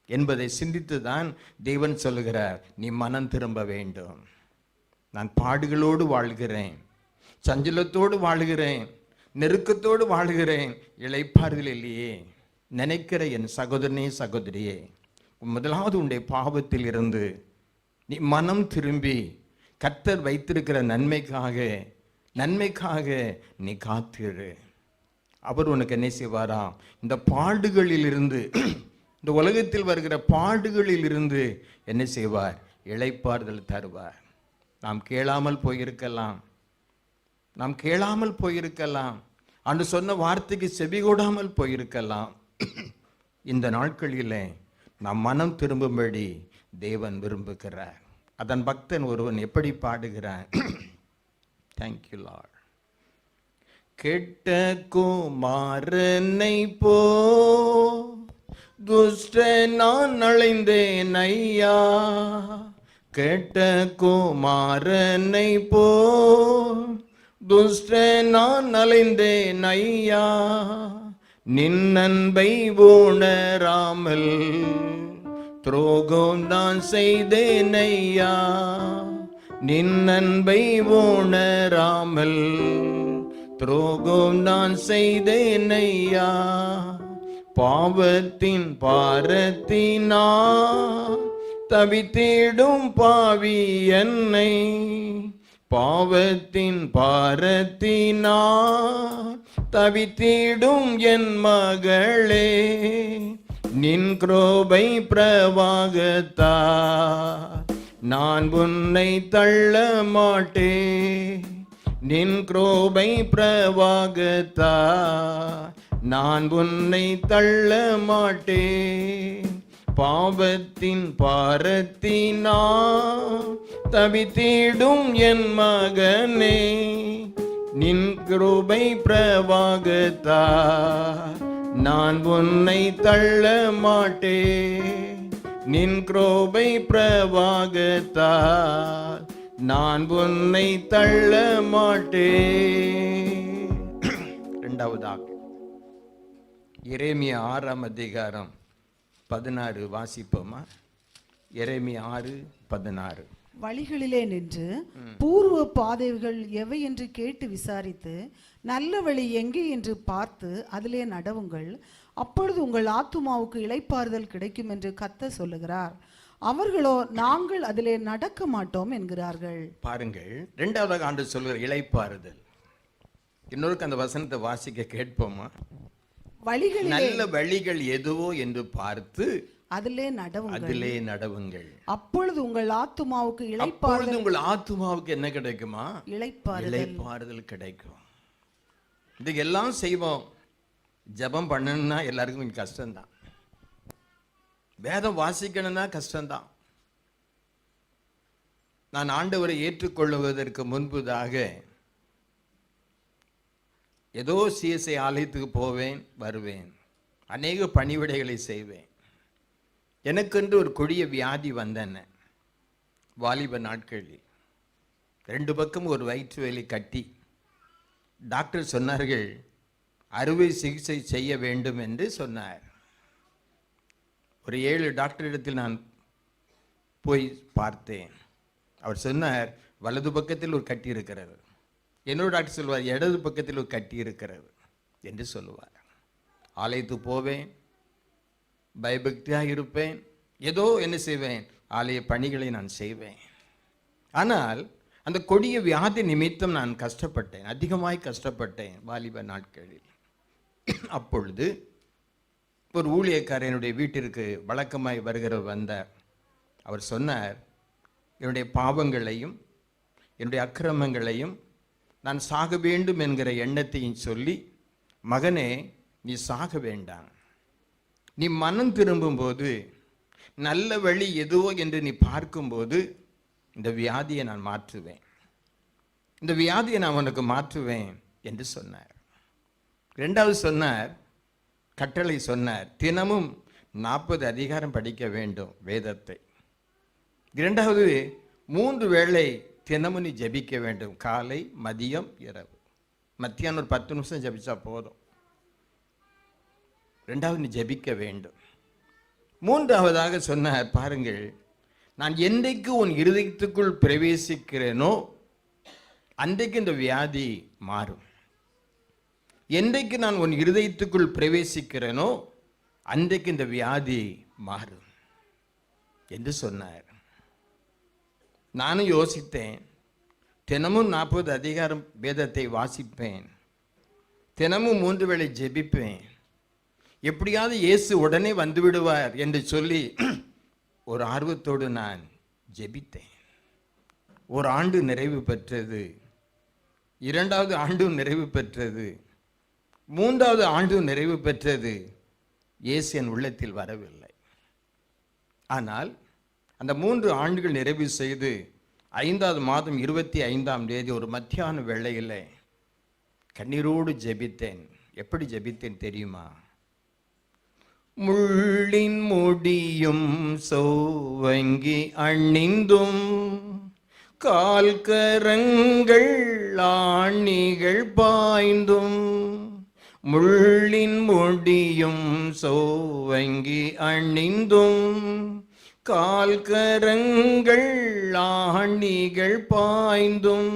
என்பதை சிந்தித்து தான் தேவன் சொல்லுகிறார், நீ மனம் திரும்ப வேண்டும். நான் பாடுகளோடு வாழ்கிறேன், சஞ்சலத்தோடு வாழ்கிறேன், நெருக்கத்தோடு வாழ்கிறேன், இளைப்பாறுதல் இல்லையே. நினைக்கிற என் சகோதரனே, சகோதரியே, முதலாவது உன்னுடைய பாவத்தில் இருந்து நீ மனம் திரும்பி கர்த்தர் வைத்திருக்கிற நன்மைக்காக நீ காத்திரு. அவர் உனக்கு என்ன செய்வாராம்? இந்த பாடுகளில் இருந்து, இந்த உலகத்தில் வருகிற பாடுகளில் இருந்து என்ன செய்வார்? இளைப்பாறுதல் தருவார். நாம் கேளாமல் போயிருக்கலாம், அன்று சொன்ன வார்த்தைக்கு செவிகூடாமல் போயிருக்கலாம். இந்த நாட்களில் நாம் மனம் திரும்பும்படி தேவன் விரும்புகிறார். அதன் பக்தன் ஒருவன் எப்படி பாடுகிறான்? Thank you Lord. கெட்ட குமாரனை போ துஷ்ட நான் அழைந்தேன் ஐயா, கெட்ட குமாரனை போ துஷ்ட நான் அலைந்தேன் ஐயா, நின் அன்பை உணராமல் துரோகம் நான் செய்தேன் ஐயா, நின் அன்பை உணராமல் துரோகம் நான் செய்தேன் ஐயா, பாவத்தின் பாரத்தினா தவித்திடும் பாவி என்னை, பாவத்தின் பாரத்தினா தவித்திடும் என் மகளே, நின் கிருபை பிரவாகத்தா நான் உன்னை தள்ள மாட்டேன், நின் கிருபை பிரவாகத்தா நான் உன்னை தள்ள மாட்டேன், பாவத்தின் பாரத்தினா தவித்திடும் என் மகனே, நின் கிருபை பிரவாகத்தா நான் உன்னை தள்ள மாட்டேன். நின் கிருபை பிரவாகத்தா நான் உன்னை தள்ள மாட்டேன். இரண்டாவதாக எரேமியா 6ஆம் அதிகாரம் 16 வாசிப்போமா? எரேமியா 6:16.
வழிகளிலே நின்று பூர்வ பாதைகள் எவை என்று கேட்டு விசாரித்து நல்ல வழி எங்கே என்று பார்த்து அதிலே நடவுங்கள், அப்பொழுது உங்கள் ஆத்துமாவுக்கு இளைப்பாறுதல் கிடைக்கும் என்று கர்த்தர் சொல்லுகிறார். அவர்களோ நாங்கள் அதிலே நடக்க மாட்டோம் என்கிறார்கள்.
பாருங்கள், இரண்டாவதாக ஆண்டு சொல்கிற இளைப்பாறுதல். இன்னொருக்கு அந்த வசனத்தை வாசிக்க கேட்போமா?
வழிகளிலே
நல்ல வழிகள் எதுவோ என்று பார்த்து
அதிலே
நடவுங்கள்,
அப்பொழுது உங்கள் ஆத்துமாவுக்கு
அப்பொழுது உங்கள் ஆத்துமாவுக்கு என்ன கிடைக்குமா?
இளைப்பாறுதல்
கிடைக்கும். இதுக்கு எல்லாம் செய்வோம். ஜெபம் பண்ணணும்னா எல்லாருக்கும் கொஞ்சம் கஷ்டம்தான். வேதம் வாசிக்கணும்னா கஷ்டம்தான். நான் ஆண்டவரை ஏற்றுக்கொள்வதற்கு முன்புதாக ஏதோ சிஎஸ்ஐ ஆலயத்துக்கு போவேன், வருவேன், அநேக பணிவிடைகளை செய்வேன். எனக்கென்று ஒரு கொடிய வியாதி வந்தன. வாலிப நாட்களில் 2 பக்கம் ஒரு வயிற்று வலி கட்டி. டாக்டர் சொன்னார்கள் அறுவை சிகிச்சை செய்ய வேண்டும் என்று சொன்னார். ஒரு 7 டாக்டரிடத்தில் நான் போய் பார்த்தேன். அவர் சொன்னார் வலது பக்கத்தில் ஒரு கட்டி இருக்கிறது. என்னோட டாக்டர் சொல்வார் இடது பக்கத்தில் ஒரு கட்டி இருக்கிறது என்று சொல்லுவார். ஆலயத்துக்கு போவேன், பயபக்தியாக இருப்பேன், ஏதோ என்ன செய்வேன், ஆலய பணிகளை நான் செய்வேன். ஆனால் அந்த கொடிய வியாதி நிமித்தம் நான் கஷ்டப்பட்டேன், அதிகமாய் கஷ்டப்பட்டேன் வாலிப நாட்களில். அப்பொழுது ஒரு ஊழியக்காரர் என்னுடைய வீட்டிற்கு வழக்கமாய் வருகிறவர் வந்தார். அவர் சொன்னார், என்னுடைய பாவங்களையும் என்னுடைய அக்கிரமங்களையும் நான் சாக வேண்டும் என்கிற எண்ணத்தையும் சொல்லி, மகனே நீ சாக வேண்டாம், நீ மனம் திரும்பும்போது நல்ல வழி எதுவோ என்று நீ பார்க்கும்போது இந்த வியாதியை நான் மாற்றுவேன், இந்த வியாதியை நான் உனக்கு மாற்றுவேன் என்று சொன்னார். 2வது சொன்னார், கட்டளை சொன்னார், தினமும் 40 அதிகாரம் படிக்க வேண்டும் வேதத்தை. 2வது 3 வேளை தினமும் நீ ஜபிக்க வேண்டும், காலை மதியம் இரவு. மத்தியானம் ஒரு 10 நிமிஷம் ஜபிச்சா போதும். 2வது நீ ஜபிக்க வேண்டும். 3வதாக சொன்னார், பாருங்கள், நான் என்றைக்கு உன் இருதயத்துக்குள் பிரவேசிக்கிறேனோ அன்றைக்கு இந்த வியாதி மாறும். என்றைக்கு நான் உன் இருதயத்துக்குள் பிரவேசிக்கிறேனோ அன்றைக்கு இந்த வியாதி மாறும் என்று சொன்னார். நானும் யோசித்தேன், தினமும் 40 அதிகாரம் வேதத்தை வாசிப்பேன், தினமும் 3 வேளை ஜெபிப்பேன், எப்படியாவது இயேசு உடனே வந்து விடுவார் என்று சொல்லி ஒரு ஆர்வத்தோடு நான் ஜெபித்தேன். ஒரு ஆண்டு நிறைவு பெற்றது, 2வது ஆண்டும் நிறைவு பெற்றது, 3வது ஆண்டும் நிறைவு பெற்றது. இயேசு என் உள்ளத்தில் வரவில்லை. ஆனால் அந்த 3 ஆண்டுகள் நிறைவு செய்து 5வது மாதம் 25ஆம் தேதி ஒரு மத்தியான வேளையில் கண்ணீரோடு ஜெபித்தேன். எப்படி ஜெபித்தேன் தெரியுமா? முள்ளின் முடியும் சோவங்கி அணிந்தும் கால் கரங்கள் ஆணிகள் பாய்ந்தும், முள்ளின் முடியும் சோவங்கி அணிந்தும் கால் கரங்கள் ஆணிகள் பாய்ந்தும்,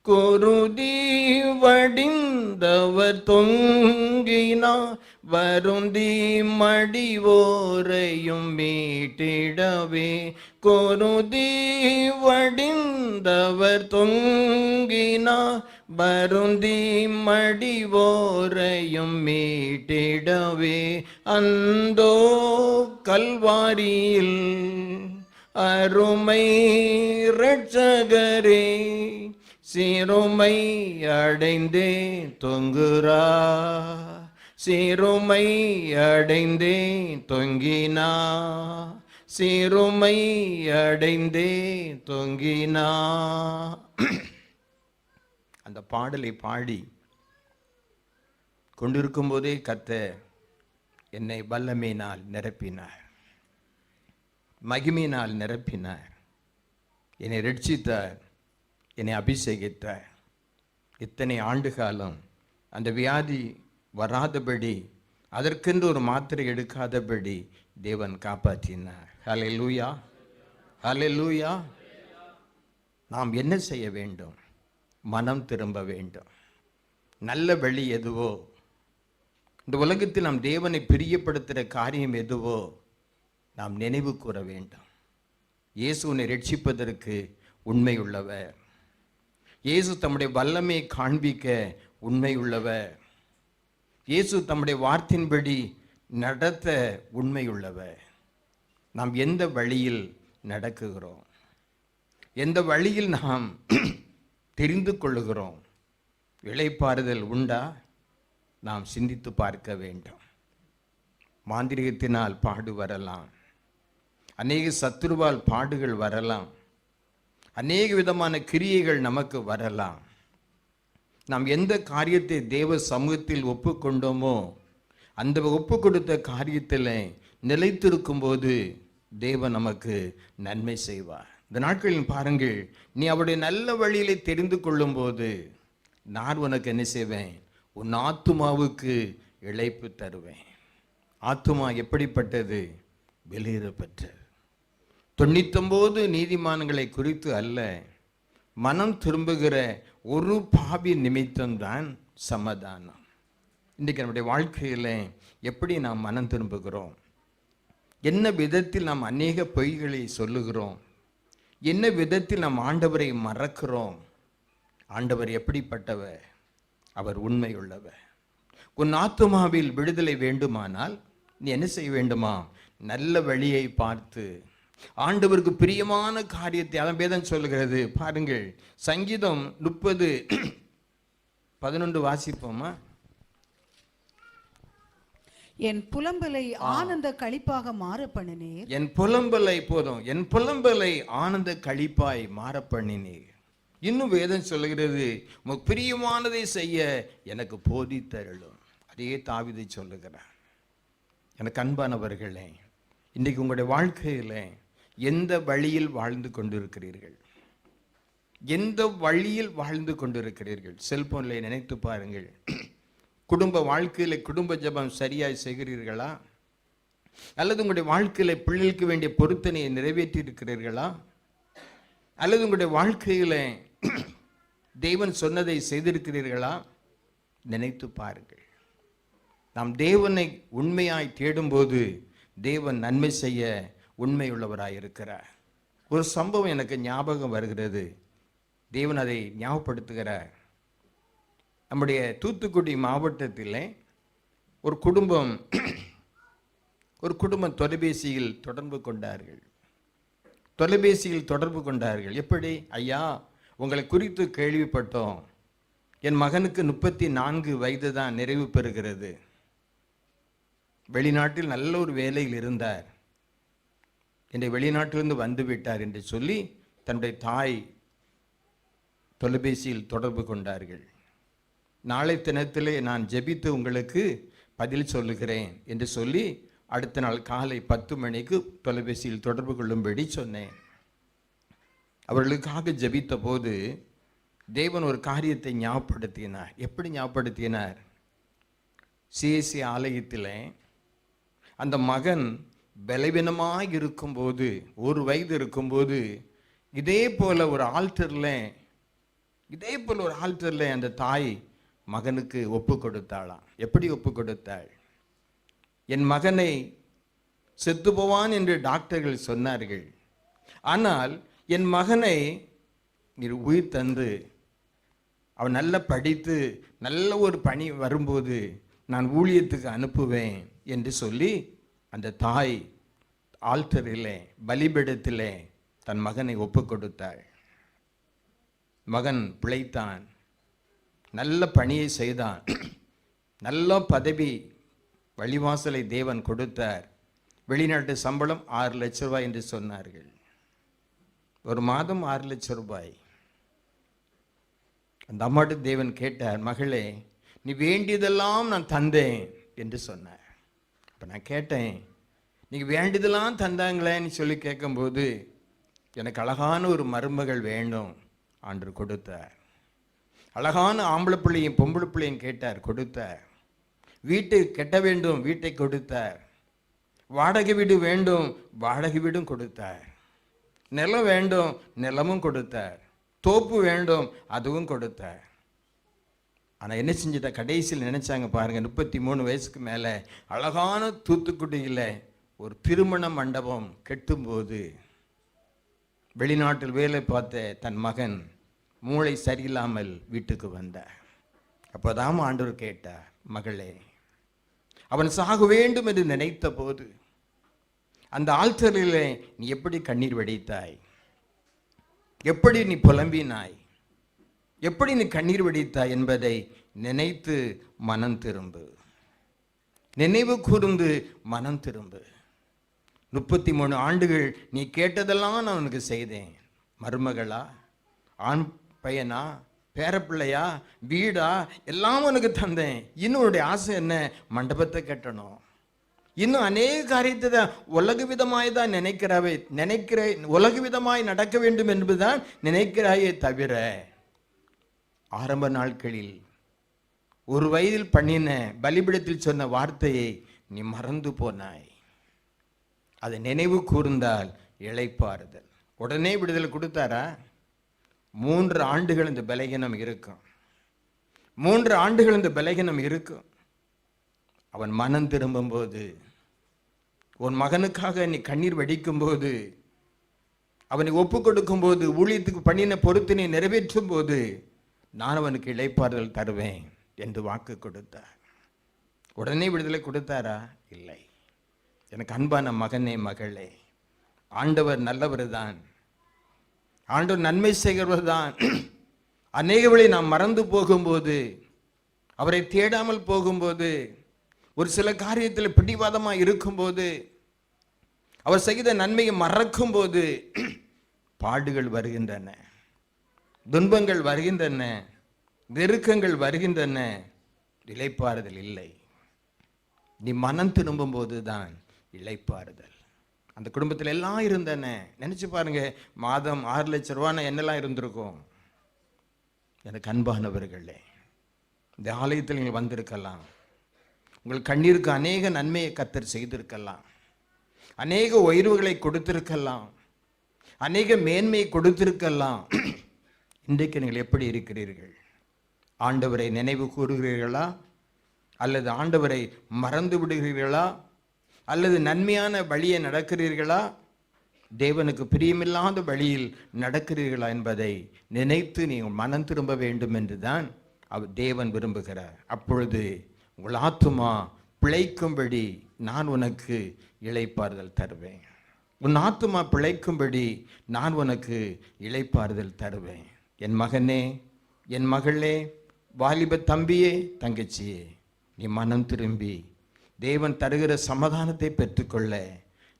குருதி வடிந்தவர் தொங்கினார் வருந்தி மடிவோரையும் மீட்டிடவே, குருதி வடிந்தவர் தொங்கினார் வருந்தி மடிவோரையும் மீட்டிடவே, அந்தோ கல்வாரியில் அருமை இரட்சகரே சிறுமை அடைந்தே தொங்குரா, சிறுமை அடைந்தே தொங்கினா, சிறுமை அடைந்தே தொங்கினா. அந்த பாடலை பாடி கொண்டிருக்கும் போதே கர்த்தர் என்னை வல்லமையினால் நிரப்பினார், மகிமையினால் நிரப்பினார், என்னை ரட்சித்தார், என்னை அபிஷேகித்தார். இத்தனை ஆண்டு காலம் அந்த வியாதி வராதபடி, அதற்கென்று ஒரு மாத்திரை எடுக்காதபடி தேவன் காப்பாற்றினார். ஹல்லேலூயா, ஹல்லேலூயா. நாம் என்ன செய்ய வேண்டும்? மனம் திரும்ப வேண்டும். நல்ல வழி எதுவோ, இந்த உலகத்தில் நாம் தேவனை பிரியப்படுத்துகிற காரியம் எதுவோ நாம் நினைவு கூற வேண்டும். இயேசு உன்னை ரட்சிப்பதற்கு உண்மை உள்ளவர். இயேசு தம்முடைய வல்லமையை காண்பிக்க உண்மை உள்ளவர். இயேசு தம்முடைய வார்த்தையின்படி நடத்த உண்மை உள்ளவர். நாம் எந்த வழியில் நடக்குகிறோம்? எந்த வழியில் நாம் தெரிந்து கொள்ளுகிறோம்? இளைப்பாறுதல் உண்டா? நாம் சிந்தித்து பார்க்க வேண்டும். மாந்திரிகத்தினால் பாடு வரலாம், அநேக சத்துருவால் பாடுகள் வரலாம், அநேக விதமான கிரியைகள் நமக்கு வரலாம். நாம் எந்த காரியத்தை தேவ சமூகத்தில் ஒப்புக்கொண்டோமோ அந்த ஒப்பு கொடுத்த காரியத்தில் நிலைத்திருக்கும் போது தேவன் நமக்கு நன்மை செய்வார். இந்த நாட்களில் பாருங்கள், நீ அவருடைய நல்ல வழியிலே தெரிந்து கொள்ளும் போது நான் உனக்கு என்ன செய்வேன்? உன் ஆத்துமாவுக்கு இளைப்பு தருவேன். ஆத்துமா எப்படிப்பட்டது? வெளியேறப்பட்டது. 99 நீதிமான்களை குறித்து அல்ல, மனம் திரும்புகிற ஒரு பாவி நிமித்தம்தான் சமாதானம். இன்றைக்கு நம்முடைய வாழ்க்கையில் எப்படி நாம் மனம் திரும்புகிறோம்? என்ன விதத்தில் நாம் அநேக பொய்களை சொல்லுகிறோம்? என்ன விதத்தில் நாம் ஆண்டவரை மறக்கிறோம்? ஆண்டவர் எப்படிப்பட்டவர்? அவர் உண்மை உள்ளவர். உன் ஆத்துமாவில் விடுதலை வேண்டுமானால் நீ என்ன செய்ய வேண்டுமா? நல்ல வழியை பார்த்து ஆண்டவருக்கு பிரியமான காரியத்தை, அதான் வேதம் சொல்லுகிறது. பாருங்கள், சங்கீதம் 30:11 வாசிப்போமா?
என் புலம்பலை ஆனந்த களிப்பாக மாற பண்ணினீர்.
என் புலம்பலை போதும், என் புலம்பலை ஆனந்த களிப்பாய் மாற பண்ணினீர். இன்னும் வேதம் சொல்லுகிறது, உமக்கு பிரியமானதை செய்ய எனக்கு போதித்தருளும். அதே தாவீது சொல்லுகிறார். எனக்கு அன்பானவர்களே, இன்றைக்கு உங்களுடைய வாழ்க்கையில் எந்த வழியில் வாழ்ந்து கொண்டிருக்கிறீர்கள்? எந்த வழியில் வாழ்ந்து கொண்டிருக்கிறீர்கள்? செல்போனில் நினைத்து பாருங்கள். குடும்ப வாழ்க்கையில் குடும்ப ஜெபம் சரியாய் செய்கிறீர்களா? அல்லது உங்களுடைய வாழ்க்கையில் பிள்ளைகளுக்கு வேண்டிய பொருத்தனையை நிறைவேற்றி இருக்கிறீர்களா? அல்லது உங்களுடைய வாழ்க்கையில் தேவன் சொன்னதை செய்திருக்கிறீர்களா? நினைத்து பாருங்கள். நாம் தேவனை உண்மையாய் தேடும்போது தேவன் நன்மை செய்ய உண்மை உள்ளவராய் இருக்கிறார். ஒரு சம்பவம் எனக்கு ஞாபகம் வருகிறது. தேவன் அதை ஞாபகப்படுத்துகிறார். நம்முடைய தூத்துக்குடி மாவட்டத்தில் ஒரு குடும்பம் தொலைபேசியில் தொடர்பு கொண்டார்கள். எப்படி? ஐயா, உங்களை குறித்து கேள்விப்பட்டோம். என் மகனுக்கு 34 வயது தான் நிறைவு பெறுகிறது. வெளிநாட்டில் நல்ல ஒரு வேலையில் இருந்தார். என்னை வெளிநாட்டிலிருந்து வந்து விட்டார் என்று சொல்லி தன்னுடைய தாய் தொலைபேசியில் தொடர்பு கொண்டார்கள். நாளை தினத்திலே நான் ஜெபித்து உங்களுக்கு பதில் சொல்லுகிறேன் என்று சொல்லி அடுத்த நாள் காலை 10 மணிக்கு தொலைபேசியில் தொடர்பு கொள்ளும்படி சொன்னேன். அவர்களுக்காக ஜெபித்த போது தேவன் ஒரு காரியத்தை ஞாபகப்படுத்தினார். எப்படி ஞாபகப்படுத்தினார்? சிஎஸ்சி ஆலயத்தில் அந்த மகன் பலவீனமாக இருக்கும்போது, 1 வயது இருக்கும்போது, இதே போல ஒரு ஆல்டரில் அந்த தாய் மகனுக்கு ஒப்பு கொடுத்தாளாம். எப்படி ஒப்பு கொடுத்தாள்? என் மகனை செத்து போவான் என்று டாக்டர்கள் சொன்னார்கள். ஆனால் என் மகனை உயிர் தந்து அவன் நல்லா படித்து நல்ல ஒரு பணி வரும்போது நான் ஊழியத்துக்கு அனுப்புவேன் என்று சொல்லி அந்த தாய் ஆல்டரிலே, பலிபீடத்திலே தன் மகனை ஒப்பு கொடுத்தாள். மகன் பிழைத்தான், நல்ல பணியை செய்தான், நல்ல பதவி வழிவாசலை தேவன் கொடுத்தார். வெளிநாட்டு சம்பளம் 6 லட்சம் ரூபாய் என்று சொன்னார்கள். ஒரு மாதம் 6 லட்சம் ரூபாய். அந்த அம்மாட்டு தேவன் கேட்டார், மகளே நீ வேண்டியதெல்லாம் நான் தந்தேன் என்று சொன்னார். அப்போ நான் கேட்டேன், நீங்கள் வேண்டியதெல்லாம் தந்தாங்களேன்னு சொல்லி கேட்கும்போது, எனக்கு அழகான ஒரு மருமகள் வேண்டும் ஆண்டு கொடுத்தார். அழகான ஆம்பளை பிள்ளையும் பொம்பளை பிள்ளையும் கேட்டார், கொடுத்தார். வீட்டை கட்ட வேண்டும், வீட்டை கொடுத்தார். வாடகை வீடு வேண்டும், வாடகை வீடும் கொடுத்தார். நிலம் வேண்டும், நிலமும் கொடுத்தார். தோப்பு வேண்டும், அதுவும் கொடுத்தார். ஆனால் என்ன செஞ்சத கடைசியில் நினைச்சாங்க பாருங்க, 33 வயசுக்கு மேலே அழகான தூத்துக்குடியில் ஒரு திருமண மண்டபம் கெட்டும்போது வெளிநாட்டில் வேலை பார்த்த தன் மகன் மூளை சரியில்லாமல் வீட்டுக்கு வந்தார். அப்போதான் ஆண்டவர் கேட்டார், மகளே அவன் சாக வேண்டும் என்று நினைத்த போது அந்த ஆல்தரிலே நீ எப்படி கண்ணீர் வடித்தாய், எப்படி நீ புலம்பினாய், எப்படி நீ கண்ணீர் வடித்தாய் என்பதை நினைத்து மனம் திரும்பு, நினைவு கூர்ந்து மனம் திரும்பு. 33 ஆண்டுகள் நீ கேட்டதெல்லாம் நான் உனக்கு செய்தேன். மருமகளா, ஆண் பையனா, பேரப்பிள்ளையா, வீடா, எல்லாம் உனக்கு தந்தேன். இன்னும் உன்னுடைய ஆசை என்ன? மண்டபத்தை கட்டணும். இன்னும் அநேக காரியத்தை தான் உலக விதமாய் தான் நினைக்கிற உலக விதமாய் நடக்க வேண்டும் என்பதுதான் நினைக்கிறாயே தவிர, ஆரம்ப நாட்களில் ஒரு வயதில் பண்ணின பலிபீடத்தில் சொன்ன வார்த்தையை நீ மறந்து போனாய். அதை நினைவு கூர்ந்தால் இளைப்பாறுதல். உடனே விடுதலை கொடுத்தாரா? 3 ஆண்டுகள் இந்த பலகீனம் இருக்கும். 3 ஆண்டுகள் இந்த பலகீனம் இருக்கும். அவன் மனம் திரும்பும் போது, உன் மகனுக்காக நீ கண்ணீர் வடிக்கும் போது, அவனை ஒப்பு கொடுக்கும் போது, ஊழியத்துக்கு பண்ணின பொறுத்தினை நிறைவேற்றும் போது, நான் அவனுக்கு இளைப்பாறுதல் தருவேன் என்று வாக்கு கொடுத்தார். உடனே விடுதலை கொடுத்தாரா? இல்லை. எனக்கு அன்பான மகனே, மகளே, ஆண்டவர் நல்லவர் தான், ஆண்டவர் நன்மை செய்கிறவர் தான். அநேகவளை நாம் மறந்து போகும்போது, அவரை தேடாமல் போகும்போது, ஒரு சில காரியத்தில் பிடிவாதமாக இருக்கும்போது, அவர் செய்த நன்மையை மறக்கும் போது பாடுகள் வருகின்றன, துன்பங்கள் வருகின்றன, நெருக்கங்கள் வருகின்றன, இளைப்பாறுதல் இல்லை. நீ மனம் திரும்பும் போது தான் இளைப்பாறுதல். அந்த குடும்பத்தில் எல்லாம் இருந்தன. நினைச்சு பாருங்க, மாதம் 6 லட்சம் ரூபான்னு என்னெல்லாம் இருந்திருக்கும். எனக்கு அன்பானவர்களே, இந்த ஆலயத்தில் நீங்கள் வந்திருக்கலாம். உங்கள் கண்ணீருக்கு அநேக நன்மையை கர்த்தர் செய்திருக்கலாம், அநேக உயர்வுகளை கொடுத்திருக்கலாம், அநேக மேன்மையை கொடுத்திருக்கலாம். இன்றைக்கு நீங்கள் எப்படி இருக்கிறீர்கள்? ஆண்டவரை நினைவு கூறுகிறீர்களா, அல்லது ஆண்டவரை மறந்து விடுகிறீர்களா, அல்லது நன்மையான வழியை நடக்கிறீர்களா, தேவனுக்கு பிரியமில்லாத வழியில் நடக்கிறீர்களா என்பதை நினைத்து நீங்கள் மனம் திரும்ப வேண்டும் என்று தான் அவர் தேவன் விரும்புகிறார். அப்பொழுது உங்கள் ஆத்துமா பிழைக்கும்படி நான் உனக்கு இளைப்பாறுதல் தருவேன். உன் ஆத்துமா பிழைக்கும்படி நான் உனக்கு இளைப்பாறுதல் தருவேன். என் மகனே, என் மகளே, வாலிப தம்பியே, தங்கச்சியே, நீ மனம் திரும்பி தேவன் தருகிற சமாதானத்தை பெற்றுக்கொள்ள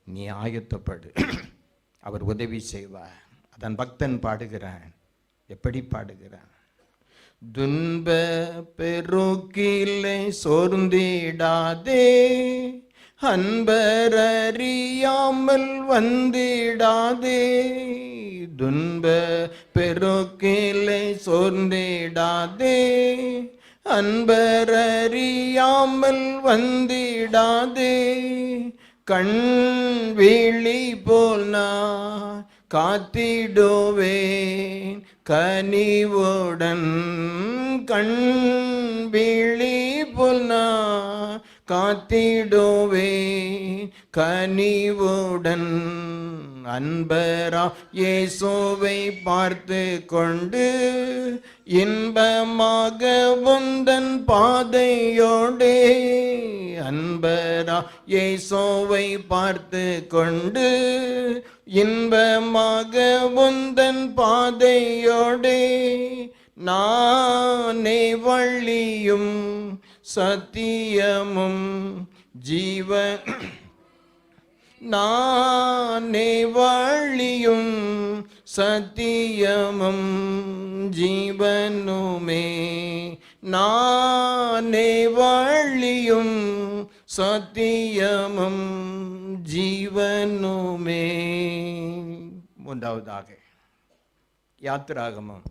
நீ ஆயத்தப்படு. அவர் உதவி செய்வார். அதன் பக்தன் பாடுகிறான். எப்படி பாடுகிறான்? துன்ப பெருக்கிலே சோர்ந்திடாதே, அன்பர் அறியாமல் வந்திடாதே. துன்ப பெருக்கிலே சோர்ந்திடாதே, அன்பர் அறியாமல் வந்திடாதே. கண் விழி போல் நான் காத்திடுவேன் கனிவுடன். கண் விழி போல் நான் காத்திடுவேன் கனிவுடன். அன்பரா இயேசுவை பார்த்து கொண்டு இன்பமாக உந்தன் பாதையோடே. அன்பரா இயேசுவை பார்த்து கொண்டு இன்பமாக உந்தன் பாதையோடே. நானே வழியும் சத்தியமும் ஜீவன். நானே வழியும் சத்தியமும் ஜீவனுமே, நானே வழியும் சத்தியமும் ஜீவனுமே. மூன்றாவதாக யாத்திராகமம்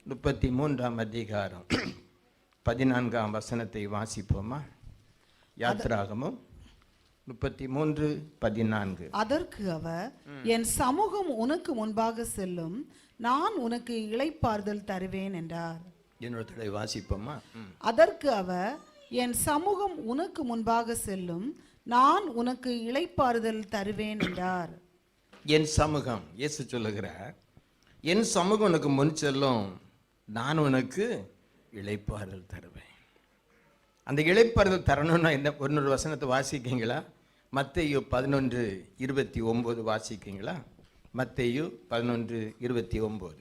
33ஆம் அதிகாரம் 14ஆம் வசனத்தை வாசிப்போமா? யாத்திராகமம் 33:14.
அதற்கு அவர், என் சமூகம் உனக்கு முன்பாக செல்லும், நான் உனக்கு இளைப்பாறுதல் தருவேன் என்றார்.
என்னோட தடவை வாசிப்போமா?
அதற்கு அவர், என் சமூகம் உனக்கு முன்பாக செல்லும், நான் உனக்கு இளைப்பாறுதல் தருவேன் என்றார்.
என் சமூகம், இயேசு சொல்லுகிறார், என் சமூகம் உனக்கு முன் செல்லும், நான் உனக்கு இளைப்பாறுதல் தருவேன். அந்த இளைப்பாறுதல் தரணும்னா என்ன? இன்னொரு வசனத்தை வாசிக்கீங்களா? மத்தேயு 11:29 வாசிக்கீங்களா? மத்தேயு 11:29.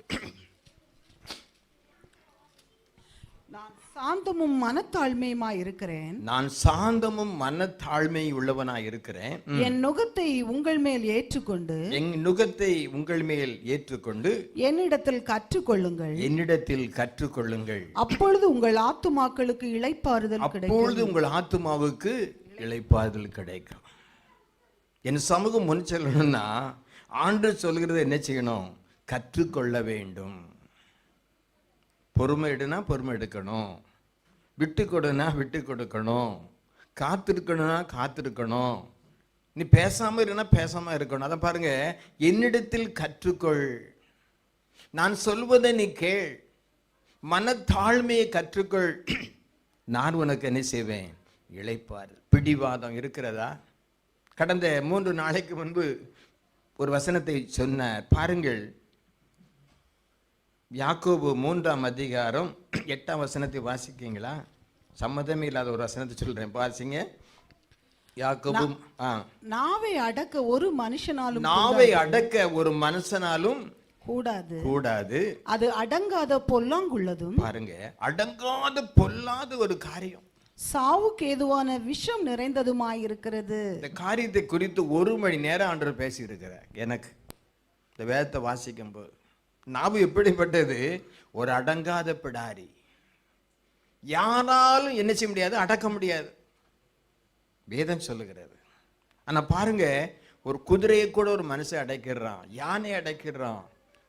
நான் சாந்தமும் மனத்தாழ்மையுமாய் இருக்கிறேன்,
நான் சாந்தமும் மனத்தாழ்மை உள்ளவனாய் இருக்கிறேன்.
என் நுகத்தை உங்கள் மேல் ஏற்றுக்கொண்டு,
என் நுகத்தை உங்கள் மேல் ஏற்றுக்கொண்டு
என்னிடத்தில் கற்றுக்கொள்ளுங்கள்,
என்னிடத்தில் கற்றுக்கொள்ளுங்கள்.
அப்பொழுது உங்கள் ஆத்துமாக்களுக்கு இளைப்பாறுதல் கிடைக்கும்.
அப்பொழுது உங்கள் ஆத்துமாவுக்கு இளைப்பாறுதல் கிடைக்கும். என் சமூகம் முன் செல்லணும்னா ஆண்டவர் சொல்கிறது என்ன செய்யணும்? கற்றுக்கொள்ள வேண்டும். பொறுமை எடுனா பொறுமை எடுக்கணும், விட்டு கொடுனா விட்டு கொடுக்கணும், காத்திருக்கணும்னா காத்திருக்கணும், நீ பேசாம இருனா பேசாம இருக்கணும். அதை பாருங்க, என்னிடத்தில் கற்றுக்கொள், நான் சொல்வதை நீ கேள், மனத்தாழ்மையை கற்றுக்கொள், நான் உனக்கு என்ன செய்வேன்? இளைப்பாறு. பிடிவாதம் இருக்கிறதா? கடந்த 3 நாளைக்கு முன்பு ஒரு வசனத்தை சொன்னார் பாருங்கள். யாக்கோபு 3ஆம் அதிகாரம் 8ஆம் வசனத்தை வாசிக்கீங்களா? சம்மதமே இல்லாத ஒரு வசனத்தை சொல்றேன், வாசிங்க. யாக்கோபு
நாவை அடக்க ஒரு மனுஷனாலும்
நாவை அடக்க ஒரு மனுஷனாலும்
கூடாது,
கூடாது,
அது அடங்காத பொல்லாங்குள்ளதும்.
பாருங்க, அடங்காத பொல்லாத ஒரு காரியம்,
சாவுக்கு ஏதுவான விஷம் நிறைந்ததுமாயிருக்கிறது.
இந்த காரியத்தை குறித்து 1 மணி நேரம் ஆண்டவர் பேசி இருக்கிறார். எனக்கு இந்த வேதத்தை வாசிக்கும் போது நாவு எப்படிப்பட்டது? ஒரு அடங்காத பிடாரி, யாராலும் என்ன செய்ய முடியாது, அடக்க முடியாது, வேதம் சொல்லுகிறது. ஆனா பாருங்க, ஒரு குதிரையை கூட ஒரு மனுஷன் அடைக்கிறான், யானை அடைக்கிறான்.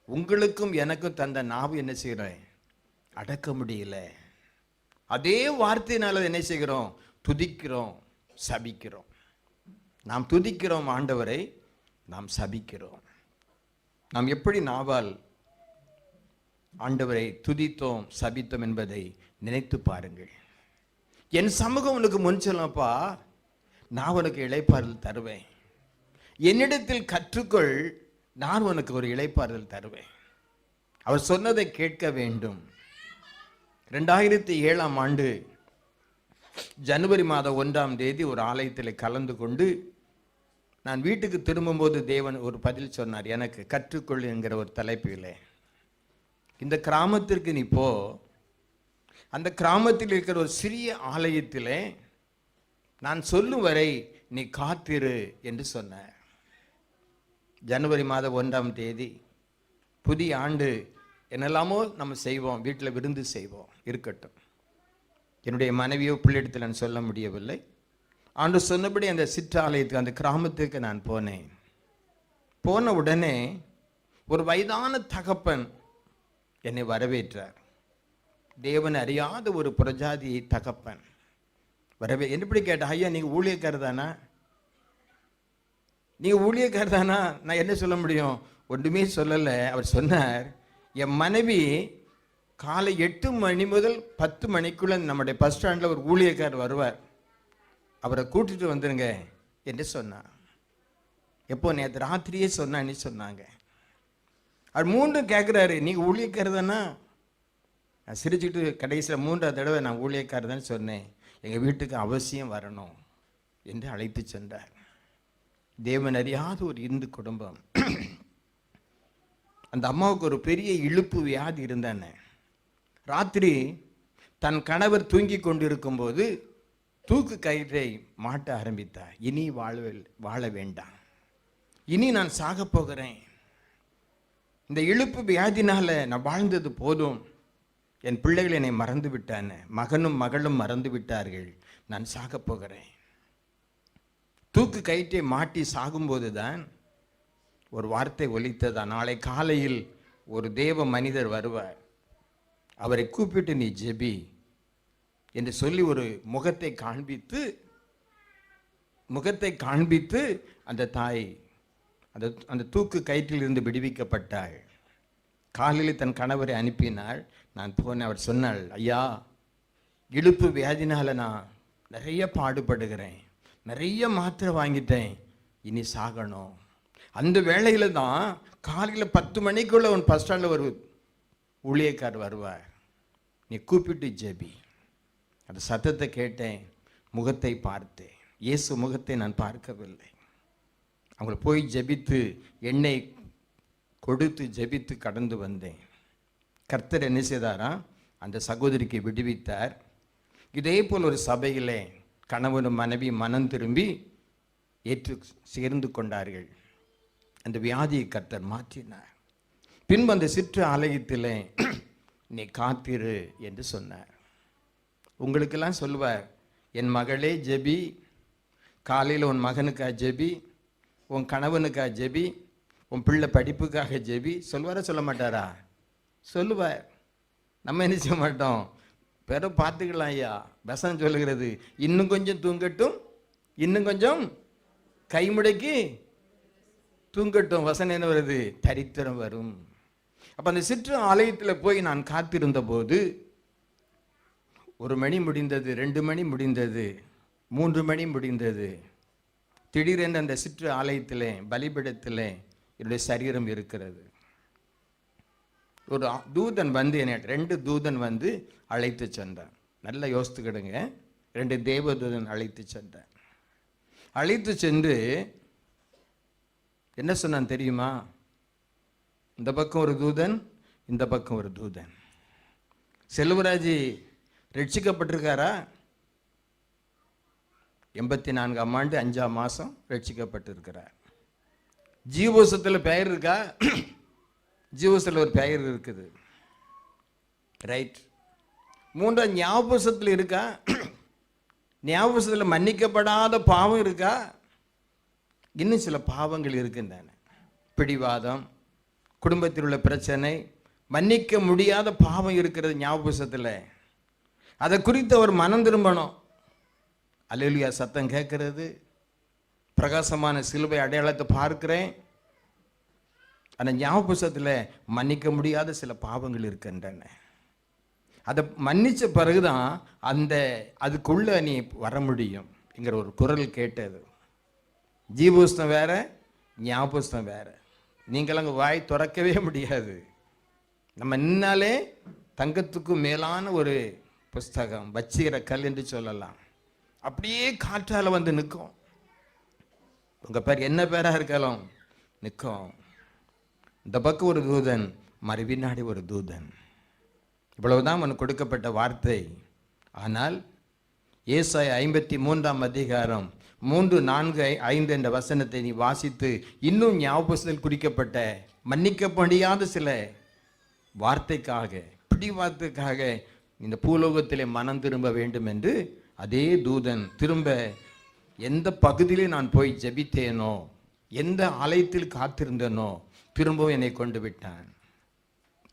உங்களுக்கும் எனக்கும் தந்த நாவு என்ன செய்யறேன்? அடக்க முடியல. அதே வார்த்தையினால என்ன செய்கிறோம்? துதிக்கிறோம், சபிக்கிறோம். நாம் துதிக்கிறோம் ஆண்டவரை, நாம் சபிக்கிறோம். நாம் எப்படி நாவால் ஆண்டவரை துதித்தோம் சபித்தோம் என்பதை நினைத்து பாருங்கள். என் சமூகம் உனக்கு முன் செல்லப்பா, நான் உனக்கு இளைப்பாறுதல் தருவேன். என்னிடத்தில் கற்றுக்கொள், நான் உனக்கு ஒரு இளைப்பாறுதல் தருவேன். அவர் சொன்னதை கேட்க வேண்டும். 2007ஆம் ஆண்டு ஜனவரி மாதம் 1ஆம் தேதி ஒரு ஆலயத்தில் கலந்து கொண்டு நான் வீட்டுக்கு திரும்பும்போது தேவன் ஒரு பதில் சொன்னார் எனக்கு. கற்றுக்கொள் என்கிற ஒரு தலைப்பில், இந்த கிராமத்திற்கு நீ போ, அந்த கிராமத்தில் இருக்கிற ஒரு சிறிய ஆலயத்தில் நான் சொல்லும் வரை நீ காத்திரு என்று சொன்னார். ஜனவரி மாதம் 1ஆம் தேதி, புதிய ஆண்டு, என்னெல்லாமோ நம்ம செய்வோம், வீட்டில் விருந்து செய்வோம், இருக்கட்டும். என்னுடைய மனைவியோ பிள்ளையிடத்தில் நான் சொல்ல முடியவில்லை. ஆண்டு சொன்னபடி அந்த சிற்றாலயத்துக்கு, அந்த கிராமத்துக்கு நான் போனேன். போன உடனே ஒரு வயதான தகப்பன் என்னை வரவேற்றார். தேவன் அறியாத ஒரு புறஜாதி தகப்பன் எப்படி கேட்டா, ஐயா நீங்க ஊழியக்காரர் தானா? நீங்க ஊழியக்காரர் தானா? நான் என்ன சொல்ல முடியும்? ஒன்றுமே சொல்லலை. அவர் சொன்னார், என் மனைவி காலை 8 மணி முதல் 10 மணிக்குள்ள நம்முடைய பஸ் ஸ்டாண்டில் ஒரு ஊழியக்காரர் வருவார், அவரை கூட்டிட்டு வந்துருங்க என்று சொன்னார். எப்போ? நேற்று ராத்திரியே சொன்னான்னு சொன்னாங்க. அவர் 3 கேட்குறாரு, நீங்கள் ஊழியக்காரர் தானா? நான் சிரிச்சுட்டு கடைசியில் 3ஆவது தடவை நான் ஊழியக்காரர் தான் சொன்னேன். எங்கள் வீட்டுக்கு அவசியம் வரணும் என்று அழைத்து சென்றார். தேவன் அறியாத ஒரு இந்து குடும்பம். அந்த அம்மாவுக்கு ஒரு பெரிய இழுப்பு வியாதி இருந்தானே. ராத்திரி தன் கணவர் தூங்கி கொண்டிருக்கும் போது தூக்கு கயிற்றை மாட்ட ஆரம்பித்தார். இனி வாழ வேண்டாம், இனி நான் சாக போகிறேன், இந்த இழுப்பு வியாதினால நான் வாழ்ந்தது போதும், என் பிள்ளைகள் என்னை மறந்து விட்டான, மகனும் மகளும் மறந்து விட்டார்கள், நான் சாக போகிறேன். தூக்கு கயிற்றை மாட்டி சாகும்போது தான் ஒரு வார்த்தை ஒலித்ததா, நாளை காலையில் ஒரு தேவ மனிதர் வருவார், அவரை கூப்பிட்டு நீ ஜெபி என்று சொல்லி ஒரு முகத்தை காண்பித்து அந்த தாய் அந்த தூக்கு கயிற்றில் இருந்து விடுவிக்கப்பட்டாள். காலையில் தன் கணவரை அனுப்பினாள். நான் போனேன். அவர் சொன்னாள், ஐயா, இடுப்பு வியாதினால நான் நிறைய பாடுபடுகிறேன், நிறைய மாத்திரை வாங்கிட்டேன், இனி சாகணும். அந்த வேளையில தான் காலையில் 10 மணிக்குள்ள உன் பஸ் ஸ்டாண்டில் ஒரு ஊழியக்கார் வருவார், நீ கூப்பிட்டு ஜெபி. அந்த சத்தத்தை கேட்டேன், முகத்தை பார்த்தேன். இயேசு முகத்தை நான் பார்க்கவில்லை. அவங்கள போய் ஜெபித்து எண்ணெய் கொடுத்து ஜெபித்து கடந்து வந்தேன். கர்த்தர் என்ன செய்தாரா, அந்த சகோதரிக்கு விடுவித்தார். இதே போல் ஒரு சபையிலே கணவனும் மனைவி மனம் திரும்பி ஏற்று சேர்ந்து கொண்டார்கள். அந்த வியாதியை கர்த்தர் மாற்றினார். பின்பு அந்த சிற்று ஆலயத்திலே நீ காத்திரு என்று சொன்னார். உங்களுக்கெல்லாம் சொல்லுவார், என் மகளே ஜெபி, காலையில் உன் மகனுக்காக ஜெபி, உன் கணவனுக்காக ஜெபி, உன் பிள்ளை படிப்புக்காக ஜெபி. சொல்லுவாரா சொல்ல மாட்டாரா? சொல்லுவார். நம்ம என்ன செய்ய மாட்டோம், பிற பார்த்துக்கலாம். ஐயா வசனம் சொல்லுகிறது, இன்னும் கொஞ்சம் தூங்கட்டும், இன்னும் கொஞ்சம் கைமுடக்கி தூங்கட்டும். வசனம் என்ன வருது, தரித்திரம் வரும். அப்போ அந்த சிற்று ஆலயத்தில் போய் நான் காத்திருந்த போது 1 மணி முடிந்தது, 2 மணி முடிந்தது, 3 மணி முடிந்தது. திடீரென்று அந்த சிற்று ஆலயத்தில் பலிபீடத்தில் என்னுடைய சரீரம் இருக்கிறது. ஒரு தூதன் வந்து என்னை 2 தூதன் வந்து அழைத்து சென்றான். நல்லா யோசித்துக்கிடுங்க, 2 தேவதூதன் அழைத்து சென்றான். அழைத்து சென்று என்ன சொன்னான் தெரியுமா? இந்த பக்கம் ஒரு தூதன், இந்த பக்கம் ஒரு தூதன். செல்வராஜ் ரட்சிக்கப்பட்டிருக்காரா? 84ஆம் ஆண்டு 5ஆம் மாதம் ரட்சிக்கப்பட்டிருக்கிறார். ஜீவோசத்தில் பெயர் இருக்கா? ஜீவோசத்தில் ஒரு பெயர் இருக்குது, ரைட். 3ஆம் ஞாபகத்தில் இருக்கா? ஞாபகத்தில் மன்னிக்கப்படாத பாவம் இருக்கா? இன்னும் சில பாவங்கள் இருக்கின்றன. பிடிவாதம், குடும்பத்தில் உள்ள பிரச்சனை, மன்னிக்க முடியாத பாவம் இருக்கிறது ஞாபகத்தில். அதை குறித்து அவர் மனம் திரும்பணும். அல்லேலூயா சத்தம் கேட்கிறது, பிரகாசமான சிலுவை அடையாளத்தை பார்க்கிறேன். அந்த ஞாபகத்தில் மன்னிக்க முடியாத சில பாவங்கள் இருக்கின்றன. அதை மன்னிச்ச பிறகுதான் அதுக்குள்ள நீ வர முடியும் என்கிற ஒரு குரல் கேட்டது. ஜீவபுஸ்தம் வேற, ஞாபகம் வேற. நீங்களாம் அங்கே வாய் திறக்கவே முடியாது. நம்ம நின்னாலே தங்கத்துக்கும் மேலான ஒரு புஸ்தகம், வச்சிக்கிற கல் என்று சொல்லலாம். அப்படியே காற்றால் வந்து நிற்கும். உங்கள் பேர் என்ன பேராக இருக்கலாம் நிற்கும். இந்த பக்கம் ஒரு தூதன், மறுபின்னாடி ஒரு தூதன். இவ்வளவுதான் உனக்கு கொடுக்கப்பட்ட வார்த்தை. ஆனால் ஏசாயா 53ஆம் அதிகாரம் 3, 4, 5 என்ற வசனத்தை நீ வாசித்து இன்னும் ஞாபகத்தில் குறிக்கப்பட்ட மன்னிக்க முடியாத சில வார்த்தைக்காக, பிடிவாதத்துக்காக இந்த பூலோகத்திலே மனம் திரும்ப வேண்டும் என்று அதே தூதன் திரும்ப எந்த பகுதியிலே நான் போய் ஜெபித்தேனோ, எந்த ஆலயத்தில் காத்திருந்தேனோ, திரும்பவும் என்னை கொண்டு விட்டான்.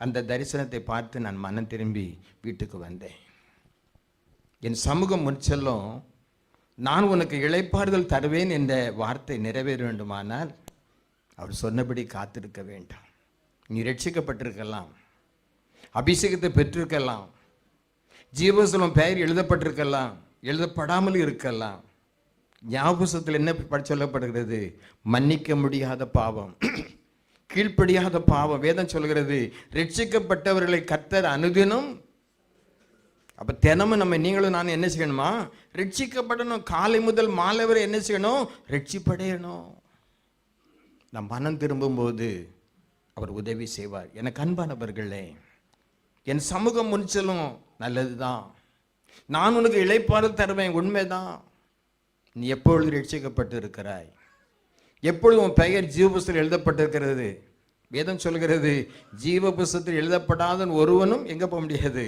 அந்த தரிசனத்தை பார்த்து நான் மனம் திரும்பி வீட்டுக்கு வந்தேன். என் சமூகம் முன்செல்லும், நான் உனக்கு இளைப்பாறுதல் தருவேன் என்ற வார்த்தை நிறைவேற வேண்டுமானால் அவர் சொன்னபடி காத்திருக்க வேண்டாம். நீ ரட்சிக்கப்பட்டிருக்கலாம், அபிஷேகத்தை பெற்றிருக்கலாம், ஜீவபுஸ்தகம் பெயர் எழுதப்பட்டிருக்கலாம், எழுதப்படாமல் இருக்கலாம். ஞாபகத்தில் என்ன சொல்லப்படுகிறது? மன்னிக்க முடியாத பாவம், கீழ்ப்படியாத பாவம். வேதம் சொல்கிறது, ரட்சிக்கப்பட்டவர்களை கர்த்தர் அனுதினம். அப்போ தினமும் நீங்களும் நான் என்ன செய்யணுமா? ரட்சிக்கப்படணும். காலை முதல் மாலை வரை என்ன செய்யணும்? ரட்சிப்படையணும். நம் மனம் திரும்பும்போது அவர் உதவி செய்வார். எனக்கு அன்பானவர்களே, என் சமூகம் முன்செல்லும் நல்லது தான். நான் உனக்கு இளைப்பாறுதல் தருவேன், உண்மைதான். நீ எப்பொழுது ரட்சிக்கப்பட்டு இருக்கிறாய்? எப்பொழுது உன் பெயர் ஜீவபுஸ்தகத்தில் எழுதப்பட்டிருக்கிறது? வேதம் சொல்கிறது ஜீவ புஸ்தகத்தில் எழுதப்படாத ஒருவனும் எங்கே போக முடியாது?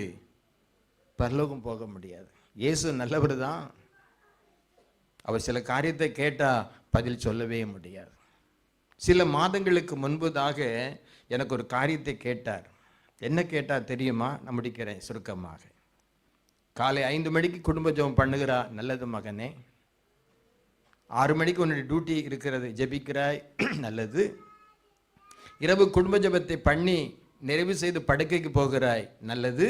பரலோகம் போக முடியாது. இயேசு நல்லவர் தான். அவர் சில காரியத்தை கேட்டால் பதில் சொல்லவே முடியாது. சில மாதங்களுக்கு முன்பதாக எனக்கு ஒரு காரியத்தை கேட்டார். என்ன கேட்டால் தெரியுமா? நான் முடிக்கிறேன் சுருக்கமாக. காலை 5 மணிக்கு குடும்ப ஜெபம் பண்ணுகிறா, நல்லது மகனே. 6 மணிக்கு உன்னுடைய டியூட்டி இருக்கிறது, ஜெபிக்கிறாய், நல்லது. இரவு குடும்ப ஜெபத்தை பண்ணி நிறைவு செய்து படுக்கைக்கு போகிறாய், நல்லது.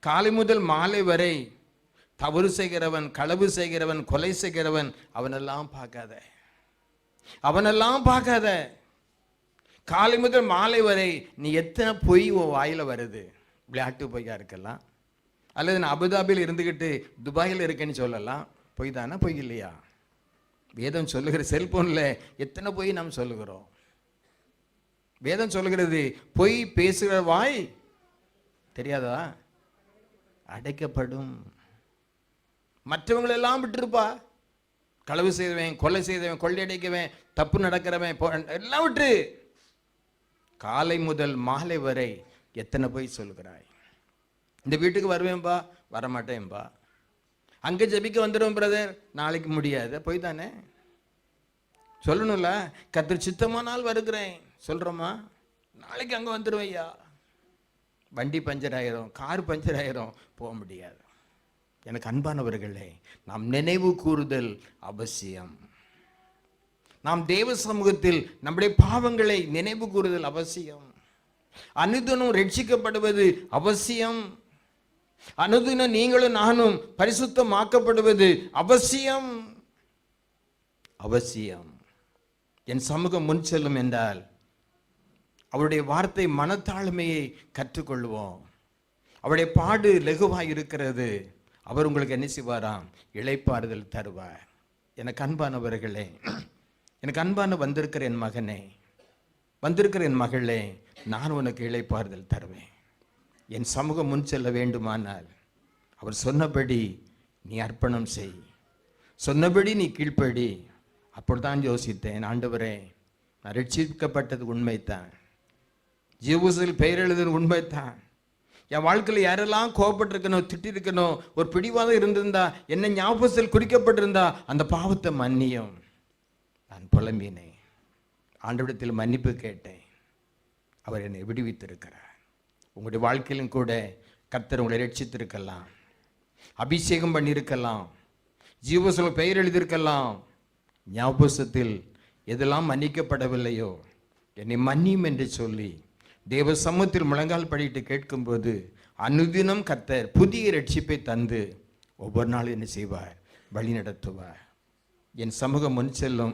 காலை முதல் மாலை வரை தவறு செய்கிறவன், களவு செய்கிறவன், கொலை செய்கிறவன், அவனெல்லாம் பார்க்காத. காலை முதல் மாலை வரை நீ எத்தனை பொய் உன் வாயில வருது? விளையாட்டு பொய்யா இருக்கலாம், அல்லது நான் அபுதாபியில் இருந்துக்கிட்டு துபாயில் இருக்கேன்னு சொல்லலாம். பொய் தானே? பொய் இல்லையா? வேதம் சொல்லுகிற செல்போன்ல எத்தனை பொய் நாம் சொல்லுகிறோம். வேதம் சொல்லுகிறது பொய் பேசுகிற வாய் தெரியாதா? அடைக்கப்படும். மற்றவங்களெல்லாம் விட்டுருப்பா. களவு செய்தவன், கொலை செய்தவன், கொள்ளையடிக்கவன், தப்பு நடக்கிறவன் எல்லாம் விட்டு காலை முதல் மாலை வரை எத்தனை பொய் சொல்கிறாய்? இந்த வீட்டுக்கு வருவேன்பா, வரமாட்டேன்பா. அங்கே ஜெபிக்க வந்துடுவோம் பிரதர், நாளைக்கு முடியாது. பொய் தானே? சொல்லணும்ல, கர்த்தர் சித்தமானால் வருகிறேன் சொல்கிறோமா? நாளைக்கு அங்கே வந்துடுவையா. வண்டி பஞ்சர் ஆயிரும், கார் பஞ்சர் ஆயிரும், போக முடியாது. எனக்கு அன்பானவர்களே, நாம் நினைவு கூறுதல் அவசியம். நாம் தேவ சமூகத்தில் நம்முடைய பாவங்களை நினைவு கூறுதல் அவசியம். அனுதினம் ரட்சிக்கப்படுவது அவசியம். அனுதினம் நீங்களும் நானும் பரிசுத்தமாக்கப்படுவது அவசியம். அவசியம். என் சமூகம் முன் செல்லும் என்றால் அவருடைய வார்த்தை மனத்தாழ்மையை கற்றுக்கொள்வோம். அவருடைய பாடு லகுவாய் இருக்கிறது. அவர் உங்களுக்கு என்ன செய்வாராம்? இளைப்பாறுதல் தருவார். எனக்கு அன்பானவர்களே, எனக்கு அன்பான வந்திருக்கிற என் மகனே, வந்திருக்கிற என் மகளே, நான் உனக்கு இளைப்பாறுதல் தருவேன். என் சமூகம் முன் செல்ல வேண்டுமானால் அவர் சொன்னபடி நீ அர்ப்பணம் செய், சொன்னபடி நீ கீழ்ப்படி. அப்பொழுதுதான் யோசித்தேன், ஆண்டவரே, நான் ரட்சிக்கப்பட்டது உண்மைத்தான், ஜீவபுஸ்தகத்தில் பெயர் எழுதுறது உண்மைத்தான். என் வாழ்க்கையில் யாரெல்லாம் கோபப்பட்டிருக்கணும், திட்டிருக்கணும், ஒரு பிடிவாதம் இருந்திருந்தா, என்ன ஞாபகத்தில் குறிக்கப்பட்டிருந்தா அந்த பாவத்தை மன்னியும். நான் புலம்பினேன், ஆண்டவரிடத்தில் மன்னிப்பு கேட்டேன். அவர் என்னை விடுவித்திருக்கிறார். உங்களுடைய வாழ்க்கையிலும் கூட கர்த்தர் உங்களை ரட்சித்திருக்கலாம், அபிஷேகம் பண்ணியிருக்கலாம், ஜீவபுஸ்தகத்தில் பெயர் எழுதியிருக்கலாம். ஞாபகத்தில் எதெல்லாம் மன்னிக்கப்படவில்லையோ என்னை மன்னியும் என்று சொல்லி தேவ சமூகத்தில் முழங்கால் படிட்டு கேட்கும்போது அனுதினம் கர்த்தர் புதிய ரட்சிப்பை தந்து ஒவ்வொரு நாளும் என்ன செய்வார்? வழி நடத்துவார். என் சமூகம் முன் செல்லும்.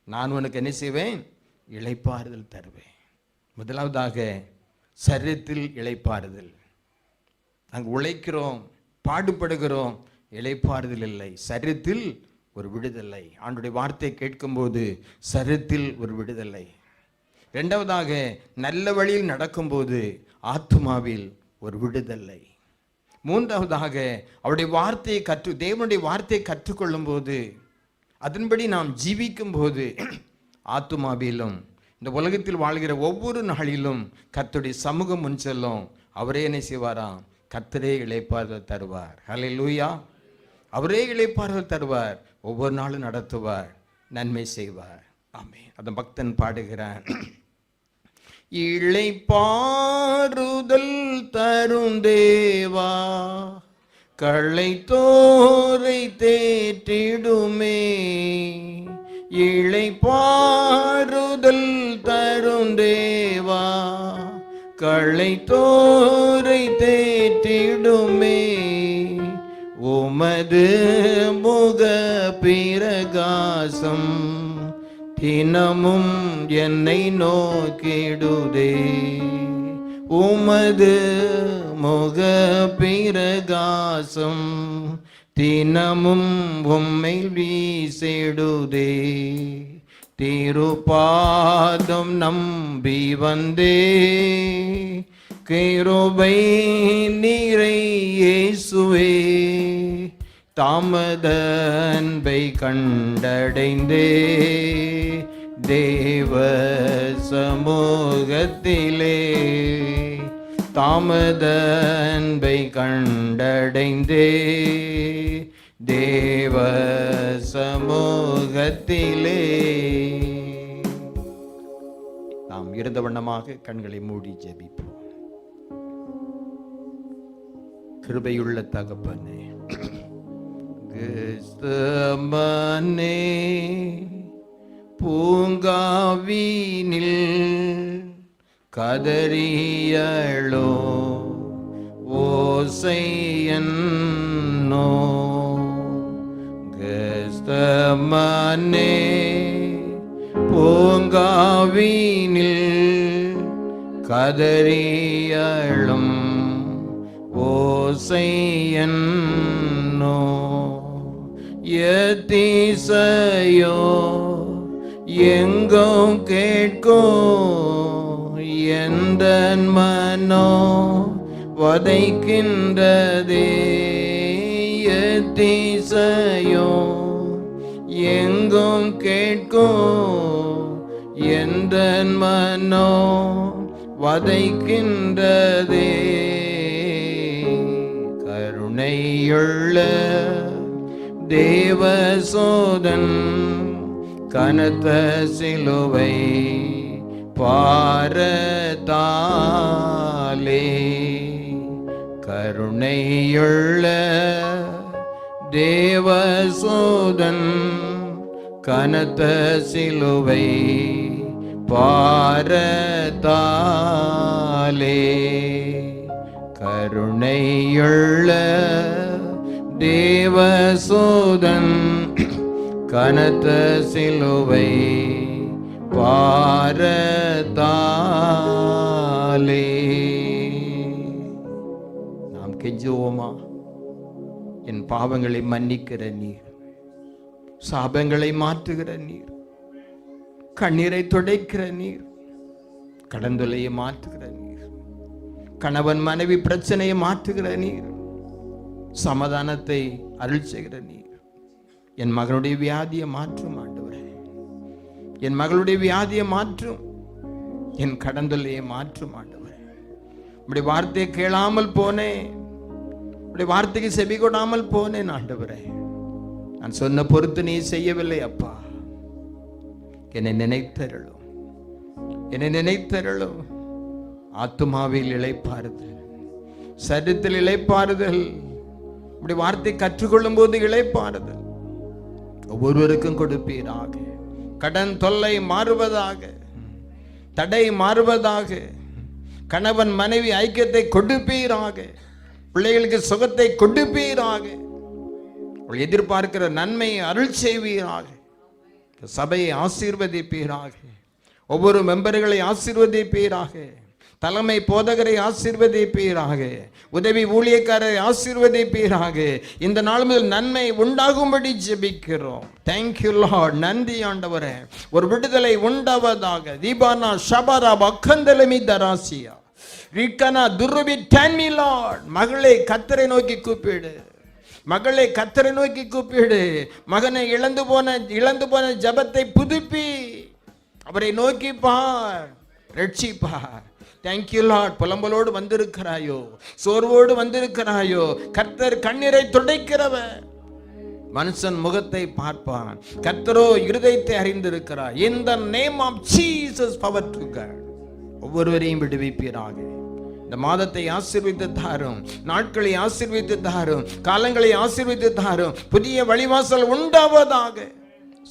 நான் உனக்கு என்ன செய்வேன்? இளைப்பாறுதல் தருவேன். முதலாவதாக சரீரத்தில் இளைப்பாறுதல். நாங்கள் உழைக்கிறோம், பாடுபடுகிறோம், இளைப்பாறுதல் இல்லை. சரீரத்தில் ஒரு விடுதலை. ஆண்டவருடைய வார்த்தையை கேட்கும்போது சரீரத்தில் ஒரு விடுதலை. இரண்டாவதாக நல்ல வழியில் நடக்கும்போது ஆத்துமாவில் ஒரு விடுதலை. மூன்றாவதாக அவருடைய வார்த்தையை தேவனுடைய வார்த்தையை கற்றுக்கொள்ளும் போது, அதன்படி நாம் ஜீவிக்கும் போது ஆத்துமாவிலும் இந்த உலகத்தில் வாழ்கிற ஒவ்வொரு நாளிலும் கர்த்தருடைய சமூகம் முன் செல்லும். அவரே என்ன செய்வாராம்? கர்த்தரே இளைப்பாறுதல் தருவார். ஹல்லேலூயா. அவரே இளைப்பாறுதல் தருவார். ஒவ்வொரு நாளும் நடத்துவார், நன்மை செய்வார். ஆமென். அந்த பக்தன் பாடுகிறான், இளைப்பாறுதல் தரும் தேவா, களைத்தோரை தேற்றிடுமே. இளைப்பாறுதல் தரும் தேவா, களைத்தோரை தேற்றிடுமே. உமது முக பிரகாசம் தினமும் என்னை நோக்கிடுதே. உமது முக பிரகாசம் தினமும் உம்மை வீசிடுதே. திருப்பாதம் நம்பி வந்தே, கிருபை நீரை இயேசுவே. தாமத அன்பை கண்டடைந்தே, தேவ சமூகத்திலே தாமத அன்பை கண்டடைந்தே தேவ சமூகத்திலே. நாம் இருந்த வண்ணமாக கண்களை மூடி ஜெபிப்போம். கிருபையுள்ள தகப்பனே, கிறிஸ்தமனே பூங்காவினில் கதறியளோ ஓசையன்னோ, கிறிஸ்தமனே பூங்காவினில் கதறியளும் ஓசையன்னோ, எத்திசையோ எங்கும் கேட்கும் எந்த மனோ வதைக்கின்றதே, எத்திசையோ எங்கும் கேட்கும் எந்த மனோ வதைக்கின்றதே. கருணையுள்ள தேவசோதன் கனத்த சிலுவை பாரத்தாலே, கருணையுள்ள தேவசோதன் கனத்த சிலுவை பாரத்தாலே, கருணையுள்ள தேவசோதன் கனத்த சிலுவை பாரத்தாலே. நாம் கெஞ்சுவோமா? என் பாவங்களை மன்னிக்கிற நீர், சாபங்களை மாற்றுகிற நீர், கண்ணீரை துடைக்கிற நீர், கடந்துளையை மாற்றுகிற நீர், கணவன் மனைவி பிரச்சனையை மாற்றுகிற நீர், சமாதானத்தை அருள் செய்கிற நீர். என் மகளுடைய வியாதியை மாற்றும் ஆண்டவரே, என் மகளுடைய வியாதியை மாற்றும், என் கடந்தொல்லையை மாற்றும் ஆண்டவரே. உம்முடைய வார்த்தையை கேளாமல் போனேன், உம்முடைய வார்த்தைக்கு செவி கொடாமல் போனேன் ஆண்டவரே. நான் சொன்ன பொறுத்து நீ செய்யவில்லை அப்பா. என்னை நினைத்தருளும், என்னை நினைத்தருளும். ஆத்துமாவில் இளைப்பாறுதல், சரீரத்தில் இளைப்பாறுதல், உம்முடைய வார்த்தை கற்றுக்கொள்ளும் போது இளைப்பாறுதல் ஒவ்வொருவருக்கும் கொடுப்பீராக. கடன் தொல்லை மாறுவதாக, தடை மாறுவதாக, கணவன் மனைவி ஐக்கியத்தை கொடுப்பீராக, பிள்ளைகளுக்கு சுகத்தை கொடுப்பீராக, எதிர்பார்க்கிற நன்மையை அருள் செய்வீராக, சபையை ஆசீர்வதிப்பீராக, ஒவ்வொரு மெம்பர்களை ஆசீர்வதிப்பீராக, தலைமை போதகரை ஆசீர்வதிப்பீராக, உதவி ஊழியக்காரரை ஆசீர்வதிப்பீராக. இந்த நாள் முதல் நன்மை உண்டாகும்படி ஜெபிக்கிறோம். Thank you Lord. நன்றி ஆண்டவரே. ஒரு விடுதலை உண்டாவதாக. தீபானா ஷபரா பக்கந்தலமி தராசியா ரிக்கனா துருபி டன்மி லார்ட். மகளை கர்த்தரை நோக்கி கூப்பிடு, மகளை கர்த்தரை நோக்கி கூப்பிடு. மகனை இழந்து போன ஜபத்தை புதுப்பி அவரை நோக்கி பார், ரட்சிப்பார். Thank you Lord. புலம்பலோடு வந்திருக்கிறாயோ, சோர்வோடு வந்திருக்கிறாயோ, கர்த்தர் கண்ணீரை துடைக்கிறவர். மனுஷன் முகத்தை பார்ப்பான், கர்த்தரோ இருதயத்தை அறிந்திருக்கிறார். In the name of Jesus, power to God. ஒவ்வொருவரையும் விடுவிப்பீராக. இந்த மாதத்தை ஆசீர்வதித்து தாரும், நாட்களை ஆசீர்வதித்து தாரும், காலங்களை ஆசீர்வதித்து தாரும். புதிய வழிவாசல் உண்டாவதாக,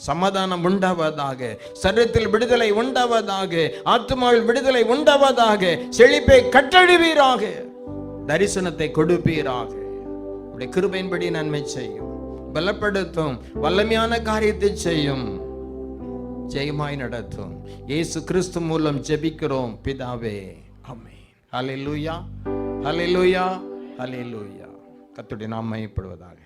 சமாதானம் உண்டாவதாக, சரீரத்தில் விடுதலை உண்டாவதாக, ஆத்துமாவில் விடுதலை உண்டாவதாக. செழிப்பை கட்டழுவீராக, தரிசனத்தை கொடுப்பீராக. உடைய கிருபையின்படி நன்மை செய்யும், பலப்படுத்தும், வல்லமையான காரியத்தை செய்யும், ஜெயமாய் நடத்தும். இயேசு கிறிஸ்து மூலம் ஜெபிக்கிறோம் பிதாவே, ஆமென். ஹல்லேலூயா, ஹல்லேலூயா, ஹல்லேலூயா. கர்த்தருடைய நாமம் மகிமைப்படுவதாக.